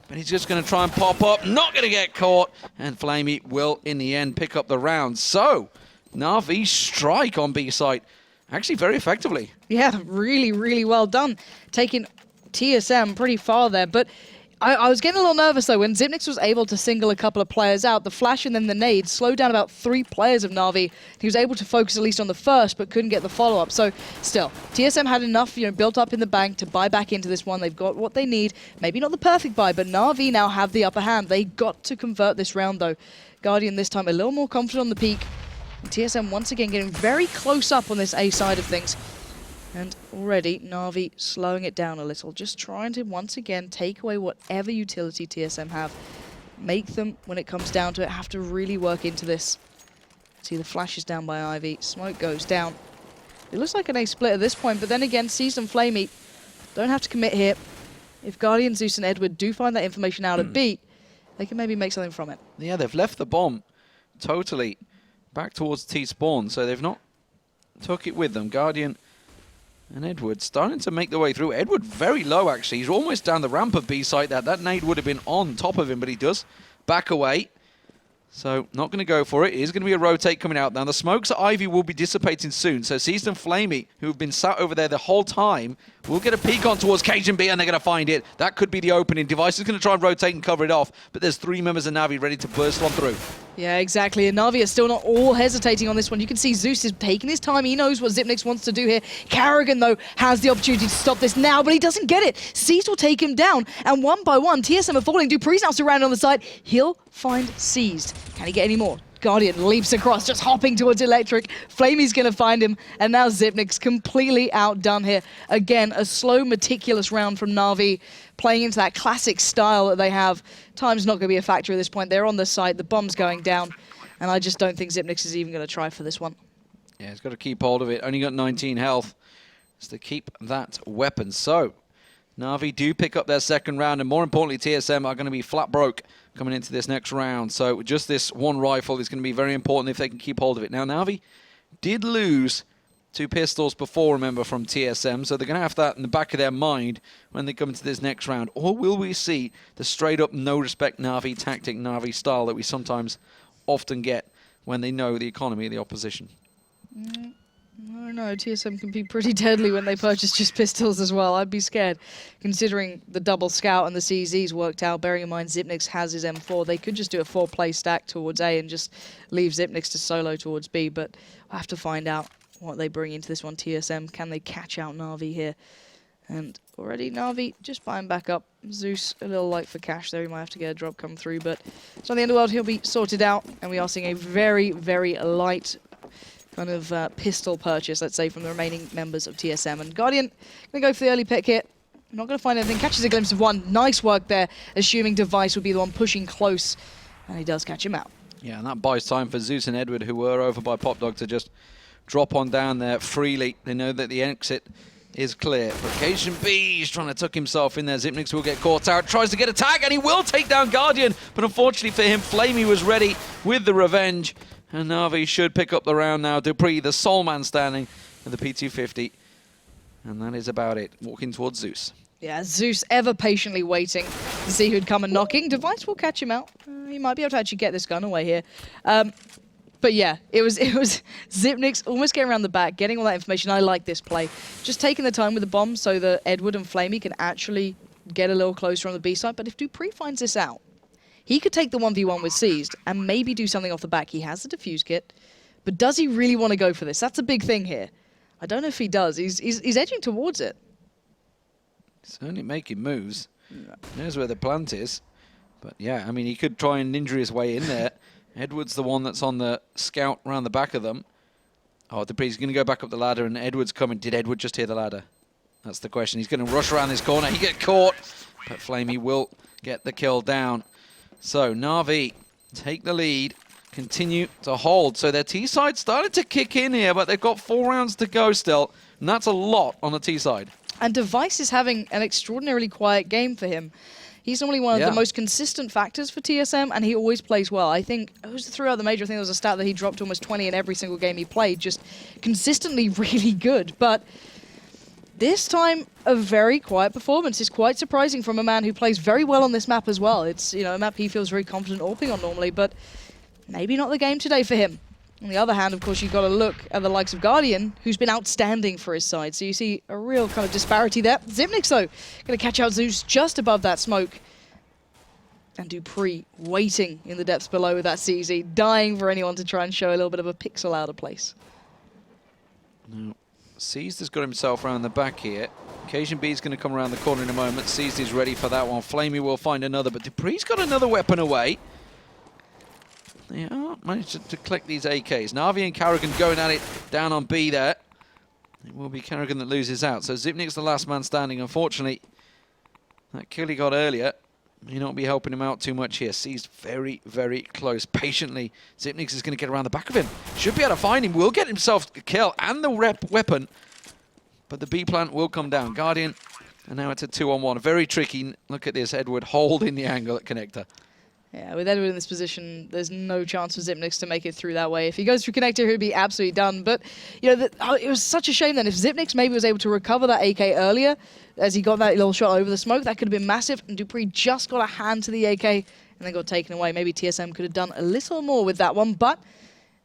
[SPEAKER 1] But he's just going to try and pop up. Not going to get caught. And Flamey will, in the end, pick up the round. So, NaVi strike on B site. Actually, very effectively.
[SPEAKER 2] Yeah, really, really well done. Taking TSM pretty far there. But I was getting a little nervous, though, when Xyp9x was able to single a couple of players out. The flash and then the nade slowed down about 3 players of NaVi. He was able to focus at least on the first, but couldn't get the follow-up. So, still, TSM had enough, built up in the bank to buy back into this one. They've got what they need. Maybe not the perfect buy, but NaVi now have the upper hand. They got to convert this round, though. Guardian this time a little more confident on the peak. And TSM once again getting very close up on this A side of things. And already, NaVi slowing it down a little, just trying to, once again, take away whatever utility TSM have. Make them, when it comes down to it, have to really work into this. See the flashes down by Ivy, smoke goes down. It looks like an A split at this point, but then again, Seized and Flamey don't have to commit here. If Guardian, Zeus and Edward do find that information out at B, they can maybe make something from it.
[SPEAKER 1] Yeah, they've left the bomb totally back towards T-spawn, so they've not took it with them. Guardian and Edward starting to make their way through. Edward very low, actually. He's almost down the ramp of B site there. That nade would have been on top of him, but he does back away. So, not going to go for it. It is going to be a rotate coming out now. The smokes at Ivy will be dissipating soon. So, Seized and Flamey, who have been sat over there the whole time, will get a peek on towards Cajun B, and they're going to find it. That could be the opening. Device is going to try and rotate and cover it off, but there's 3 members of NaVi ready to burst one through.
[SPEAKER 2] Yeah, exactly. And NaVi are still not all hesitating on this one. You can see Zeus is taking his time. He knows what Xyp9x wants to do here. Karrigan, though, has the opportunity to stop this now, but he doesn't get it. Seized will take him down, and one by one, TSM are falling. Dupree's now surrounded on the side. He'll find Seized. Can he get any more? Guardian leaps across, just hopping towards Electric. Flamey's going to find him, and now Xyp9x completely outdone here. Again, a slow, meticulous round from NaVi, playing into that classic style that they have. Time's not going to be a factor at this point. They're on the site, the bomb's going down, and I just don't think Xyp9x is even going to try for this one.
[SPEAKER 1] Yeah, he's got to keep hold of it. Only got 19 health. Just to keep that weapon. So, NaVi do pick up their second round, and more importantly, TSM are going to be flat broke coming into this next round. So just this one rifle is going to be very important if they can keep hold of it. Now, NaVi did lose 2 pistols before, remember, from TSM, so they're going to have that in the back of their mind when they come into this next round. Or will we see the straight-up no-respect NaVi tactic, NaVi style that we sometimes often get when they know the economy of the opposition?
[SPEAKER 2] I don't know, TSM can be pretty deadly when they purchase just pistols as well. I'd be scared, considering the double scout and the CZ's worked out. Bearing in mind Xyp9x has his M4, they could just do a 4-play stack towards A and just leave Xyp9x to solo towards B, but I'll have to find out what they bring into this one, TSM. Can they catch out NaVi here? And already NaVi just buying back up. Zeus a little light for cash there. He might have to get a drop come through, but it's not the end of the world. He'll be sorted out, and we are seeing a very, very light kind of pistol purchase, let's say, from the remaining members of TSM. And Guardian going to go for the early pick here. Not going to find anything. Catches a glimpse of one. Nice work there, assuming Device would be the one pushing close. And he does catch him out.
[SPEAKER 1] Yeah, and that buys time for Zeus and Edward, who were over by Popdog, to just drop on down there freely. They know that the exit is clear. But KazenB is trying to tuck himself in there. Xyp9x will get caught out. Tries to get a tag, and he will take down Guardian. But unfortunately for him, Flamey was ready with the revenge. And NaVi should pick up the round now. Dupree, the sole man standing with the P250. And that is about it. Walking towards Zeus.
[SPEAKER 2] Yeah, Zeus ever patiently waiting to see who'd come and knocking. Device will catch him out. He might be able to actually get this gun away here. But yeah, it was Xyp9x almost getting around the back, getting all that information. I like this play. Just taking the time with the bomb so that Edward and Flamey can actually get a little closer on the B side. But if Dupree finds this out, he could take the 1v1 with Seized and maybe do something off the back. He has the defuse kit, but does he really want to go for this? That's a big thing here. I don't know if he does. He's edging towards it.
[SPEAKER 1] Certainly making moves. Knows where the plant is. But yeah, I mean, he could try and ninja his way in there. Edward's the one that's on the scout around the back of them. Oh, Dupree's going to go back up the ladder, and Edward's coming. Did Edward just hear the ladder? That's the question. He's going to rush around this corner. He get caught, but Flamey will get the kill down. So NaVi take the lead, continue to hold. So their T side started to kick in here, but they've got 4 rounds to go still, and that's a lot on the T side. And
[SPEAKER 2] Device is having an extraordinarily quiet game for him. He's normally one of the most consistent factors for TSM, and he always plays well. I think it was throughout the major. I think there was a stat that he dropped almost 20 in every single game he played, just consistently really good. But this time, a very quiet performance is quite surprising from a man who plays very well on this map as well. It's, you know, a map he feels very confident AWPing on normally, but maybe not the game today for him. On the other hand, of course, you've got to look at the likes of Guardian, who's been outstanding for his side. So you see a real kind of disparity there. Xyp9x, though, going to catch out Zeus just above that smoke. And Dupree waiting in the depths below with that CZ, dying for anyone to try and show a little bit of a pixel out of place.
[SPEAKER 1] Now, Seized has got himself around the back here. KazenB is going to come around the corner in a moment. Seized is ready for that one. Flamey will find another, but Dupree's got another weapon away. They are managed to collect these AKs. NaVi and Karrigan going at it down on B there. It will be Karrigan that loses out. So Xyp9x the last man standing. Unfortunately, that kill he got earlier may not be helping him out too much here. Seized very, very close. Patiently, Xyp9x is going to get around the back of him. Should be able to find him. Will get himself a kill and the weapon. But the B plant will come down. Guardian, and now it's a 2-on-1. Very tricky. Look at this. Edward holding the angle at connector.
[SPEAKER 2] Yeah, with Edward in this position, there's no chance for Xyp9x to make it through that way. If he goes through connector, he'd be absolutely done. But, you know, it was such a shame then. If Xyp9x maybe was able to recover that AK earlier, as he got that little shot over the smoke, that could have been massive. And Dupree just got a hand to the AK and then got taken away. Maybe TSM could have done a little more with that one. But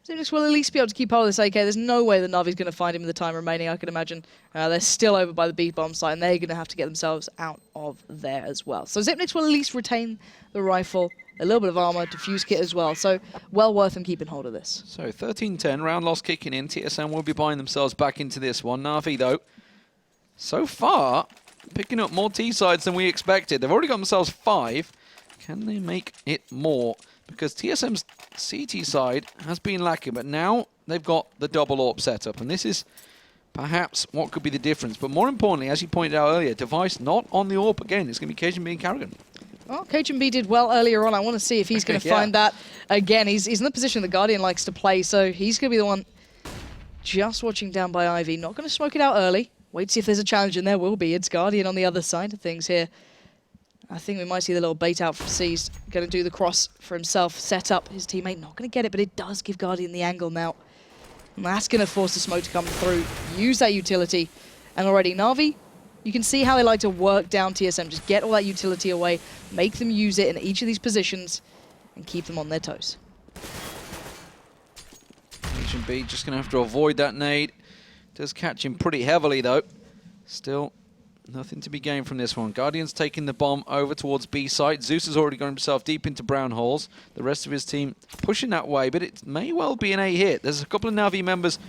[SPEAKER 2] Xyp9x will at least be able to keep hold of this AK. There's no way that NaVi's going to find him in the time remaining, I can imagine. They're still over by the B bomb site, and they're going to have to get themselves out of there as well. So Xyp9x will at least retain the rifle, a little bit of armor, defuse kit as well. So well worth them keeping hold of this. So 13-10, round loss kicking in. TSM will be buying themselves back into this one. NaVi, though, so far, picking up more T-sides than we expected. They've already got themselves 5. Can they make it more? Because TSM's CT side has been lacking, but now they've got the double AWP setup, and this is perhaps what could be the difference. But more importantly, as you pointed out earlier, Device not on the AWP again. It's going to be KazenB and Karrigan. Well, KazenB did well earlier on. I want to see if he's going to find that again. He's in the position the Guardian likes to play, so he's going to be the one just watching down by Ivy. Not going to smoke it out early. Wait to see if there's a challenge, and there will be. It's Guardian on the other side of things here. I think we might see the little bait out from Seized. Going to do the cross for himself, set up his teammate. Not going to get it, but it does give Guardian the angle now. And that's going to force the smoke to come through. Use that utility. And already NaVi, you can see how they like to work down TSM. Just get all that utility away, make them use it in each of these positions, and keep them on their toes.
[SPEAKER 1] KazenB just going to have to avoid that nade. Does catch him pretty heavily, though. Still, nothing to be gained from this one. Guardian's taking the bomb over towards B site. Zeus has already got himself deep into brown holes. The rest of his team pushing that way, but it may well be an A hit. There's a couple of NaVi members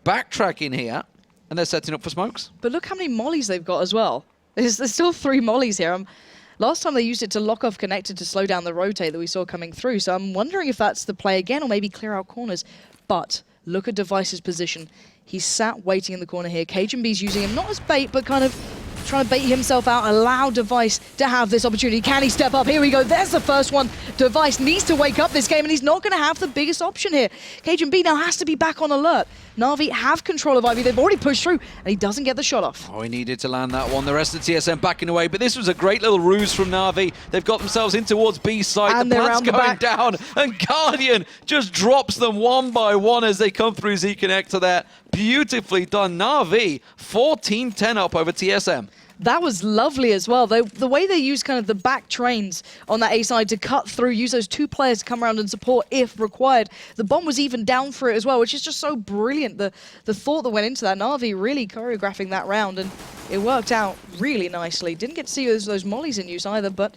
[SPEAKER 1] backtracking here, and they're setting up for smokes.
[SPEAKER 2] But look how many mollies they've got as well. There's still 3 mollies here. Last time they used it to lock off connected to slow down the rotate that we saw coming through. So I'm wondering if that's the play again or maybe clear out corners. But look at Device's position. He's sat waiting in the corner here. cajunB's using him not as bait, but kind of trying to bait himself out, allow Device to have this opportunity. Can he step up? Here we go. There's the first one. Device needs to wake up this game, and he's not going to have the biggest option here. cajunB now has to be back on alert. NaVi have control of Ivy. They've already pushed through, and he doesn't get the shot off.
[SPEAKER 1] Oh, he needed to land that one. The rest of the TSM backing away, but this was a great little ruse from NaVi. They've got themselves in towards B side.
[SPEAKER 2] And
[SPEAKER 1] the
[SPEAKER 2] they're
[SPEAKER 1] plant's
[SPEAKER 2] around the
[SPEAKER 1] going
[SPEAKER 2] back.
[SPEAKER 1] down, and Guardian just drops them one by one as they come through Z-Connector there. Beautifully done. NaVi, 14-10 up over TSM.
[SPEAKER 2] That was lovely as well. The way they use kind of the back trains on that A side to cut through, use those 2 players to come around and support if required. The bomb was even down for it as well, which is just so brilliant. The thought that went into that. NaVi really choreographing that round, and it worked out really nicely. Didn't get to see those mollies in use either, but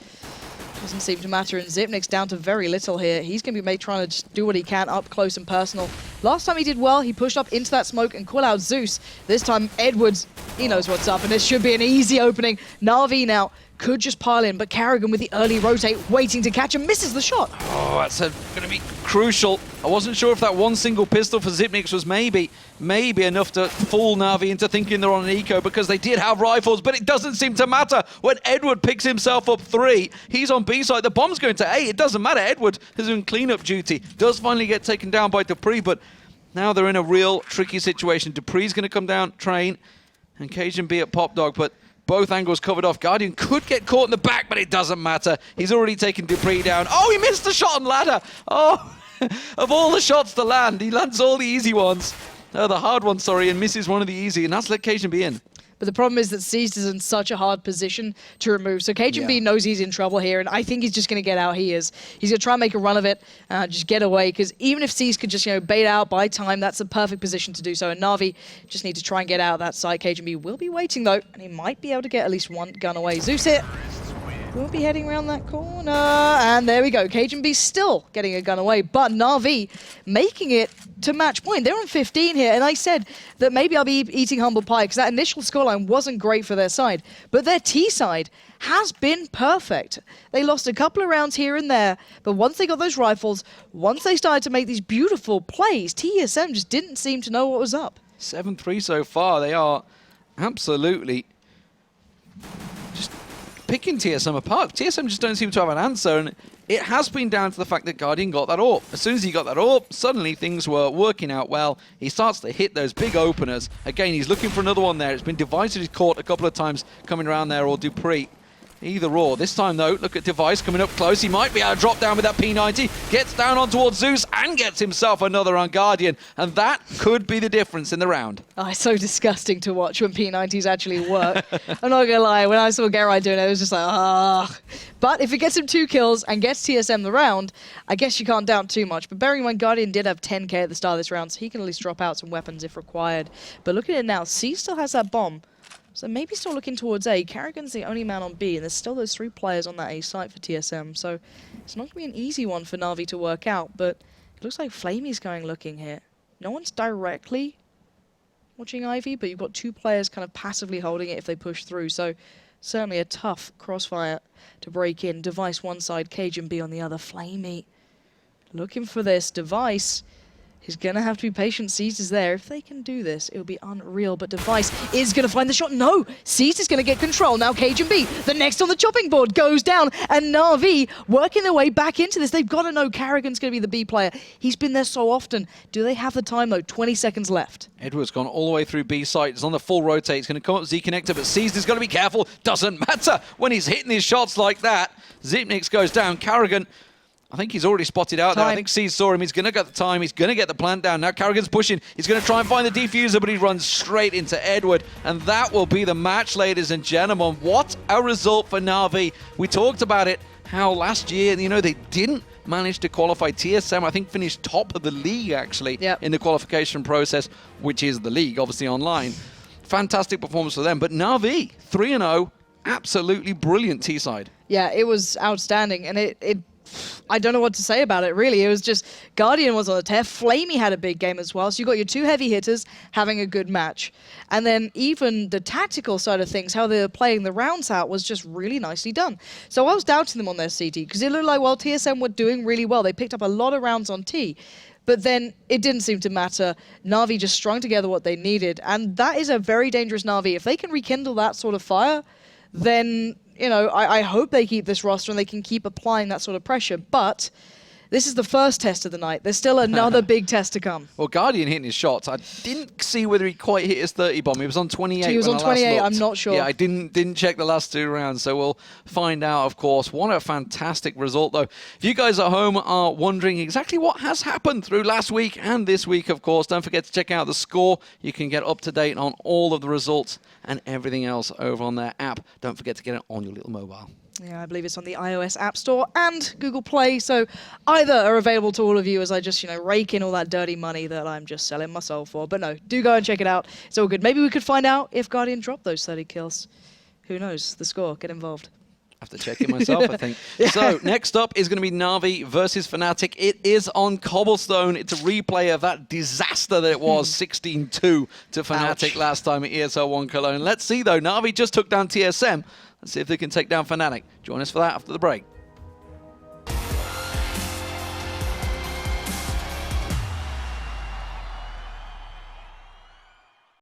[SPEAKER 2] doesn't seem to matter. And Zipnik's down to very little here. He's going to be trying to just do what he can up close and personal. Last time he did well, he pushed up into that smoke and call out Zeus. This time, Edwards, he knows what's up, and this should be an easy opening. NaVi now could just pile in, but Karrigan with the early rotate, waiting to catch him, misses the shot.
[SPEAKER 1] Oh, that's going to be crucial. I wasn't sure if that one single pistol for Zipnik's was maybe enough to fool NaVi into thinking they're on an eco, because they did have rifles, but it doesn't seem to matter. When Edward picks himself up 3, he's on B side. The bomb's going to A. It doesn't matter. Edward is doing cleanup duty. Does finally get taken down by Dupree, but now they're in a real tricky situation. Dupree's going to come down, train, and cajunB at Pop Dog, but both angles covered off. Guardian could get caught in the back, but it doesn't matter. He's already taken Dupree down. Oh, he missed the shot on ladder. Oh, of all the shots to land, he lands all the easy ones. The hard ones, sorry, and misses one of the easy, and that's let cajunB in.
[SPEAKER 2] But the problem is that Seized is in such a hard position to remove. So cajunB knows he's in trouble here, and I think he's just going to get out. He is. He's going to try and make a run of it, just get away, because even if Seized could just bait out, buy time, that's a perfect position to do so. And NaVi just need to try and get out of that side. cajunB will be waiting, though, and he might be able to get at least one gun away. Zeus hit. We'll be heading around that corner, and there we go. cajunB still getting a gun away, but NaVi making it to match point. They're on 15 here, and I said that maybe I'll be eating humble pie because that initial scoreline wasn't great for their side, but their T side has been perfect. They lost a couple of rounds here and there, but once they got those rifles, once they started to make these beautiful plays, TSM just didn't seem to know what was up.
[SPEAKER 1] 7-3 so far. They are absolutely just picking TSM apart. TSM just don't seem to have an answer, and it has been down to the fact that Guardian got that AWP. As soon as he got that AWP, suddenly things were working out well. He starts to hit those big openers. Again, he's looking for another one there. It's been Device that he's caught a couple of times coming around there, or Dupree. Either or. This time, though, look at Device coming up close. He might be able to drop down with that P90. Gets down on towards Zeus and gets himself another on Guardian. And that could be the difference in the round.
[SPEAKER 2] Oh, it's so disgusting to watch when P90s actually work. I'm not going to lie. When I saw Garai doing it, it was just like, ah. But if it gets him 2 kills and gets TSM the round, I guess you can't doubt too much. But bearing in mind, Guardian did have 10k at the start of this round, so he can at least drop out some weapons if required. But look at it now. C still has that bomb. So maybe still looking towards A. Karrigan's the only man on B, and there's still those 3 players on that A site for TSM. So it's not going to be an easy one for NaVi to work out, but it looks like Flamey's going looking here. No one's directly watching Ivy, but you've got 2 players kind of passively holding it if they push through. So certainly a tough crossfire to break in. Device one side, cajunB on the other. Flamey looking for this. Device. He's going to have to be patient. Seized is there. If they can do this, it'll be unreal. But Device is going to find the shot. No! Seized is going to get control. Now cajunB, the next on the chopping board, goes down. And NaVi working their way back into this. They've got to know Karrigan's going to be the B player. He's been there so often. Do they have the time, though? 20 seconds left.
[SPEAKER 1] Edward's gone all the way through B site. He's on the full rotate. He's going to come up Z-Connector, but Seized is going to be careful. Doesn't matter when he's hitting his shots like that. Zipnik's goes down. Karrigan, I think he's already spotted out there. I think Seized saw him. He's going to get the time. He's going to get the plant down. Now Karrigan's pushing. He's going to try and find the defuser, but he runs straight into Edward. And that will be the match, ladies and gentlemen. What a result for NaVi. We talked about it, how last year, they didn't managed to qualify. TSM, I think, finished top of the league, actually,
[SPEAKER 2] Yep.
[SPEAKER 1] in the qualification process, which is the league, obviously online. Fantastic performance for them. But NaVi, 3-0, absolutely brilliant T-side.
[SPEAKER 2] Yeah, it was outstanding, and it I don't know what to say about it, really. It was just, Guardian was on a tear, Flamey had a big game as well, so you got your two heavy hitters having a good match. And then even the tactical side of things, how they were playing the rounds out was just really nicely done. So I was doubting them on their CT, because it looked like, well, TSM were doing really well. They picked up a lot of rounds on T. But then it didn't seem to matter. NaVi just strung together what they needed, and that is a very dangerous NaVi. If they can rekindle that sort of fire, then, you know, I hope they keep this roster and they can keep applying that sort of pressure. But this is the first test of the night. There's still another big test to come.
[SPEAKER 1] Well, Guardian hitting his shots. I didn't see whether he quite hit his 30 bomb. He was on 28.
[SPEAKER 2] He was
[SPEAKER 1] when
[SPEAKER 2] on
[SPEAKER 1] I last
[SPEAKER 2] 28,
[SPEAKER 1] looked.
[SPEAKER 2] I'm not sure.
[SPEAKER 1] Yeah, I didn't check the last two rounds, so we'll find out, of course. What a fantastic result, though. If you guys at home are wondering exactly what has happened through last week and this week, of course, don't forget to check out theScore. You can get up to date on all of the results and everything else over on their app. Don't forget to get it on your little mobile.
[SPEAKER 2] Yeah, I believe it's on the iOS App Store and Google Play, so either are available to all of you as I just, you know, rake in all that dirty money that I'm just selling my soul for. But no, do go and check it out. It's all good. Maybe we could find out if Guardian dropped those 30 kills. Who knows? theScore, get involved.
[SPEAKER 1] I have to check it myself, I think. Yeah. So next up is going to be NaVi versus Fnatic. It is on Cobblestone. It's a replay of that disaster that it was 16-2 to Fnatic last time at ESL 1 Cologne. Let's see, though. NaVi just took down TSM. Let's see if they can take down Fnatic. Join us for that after the break.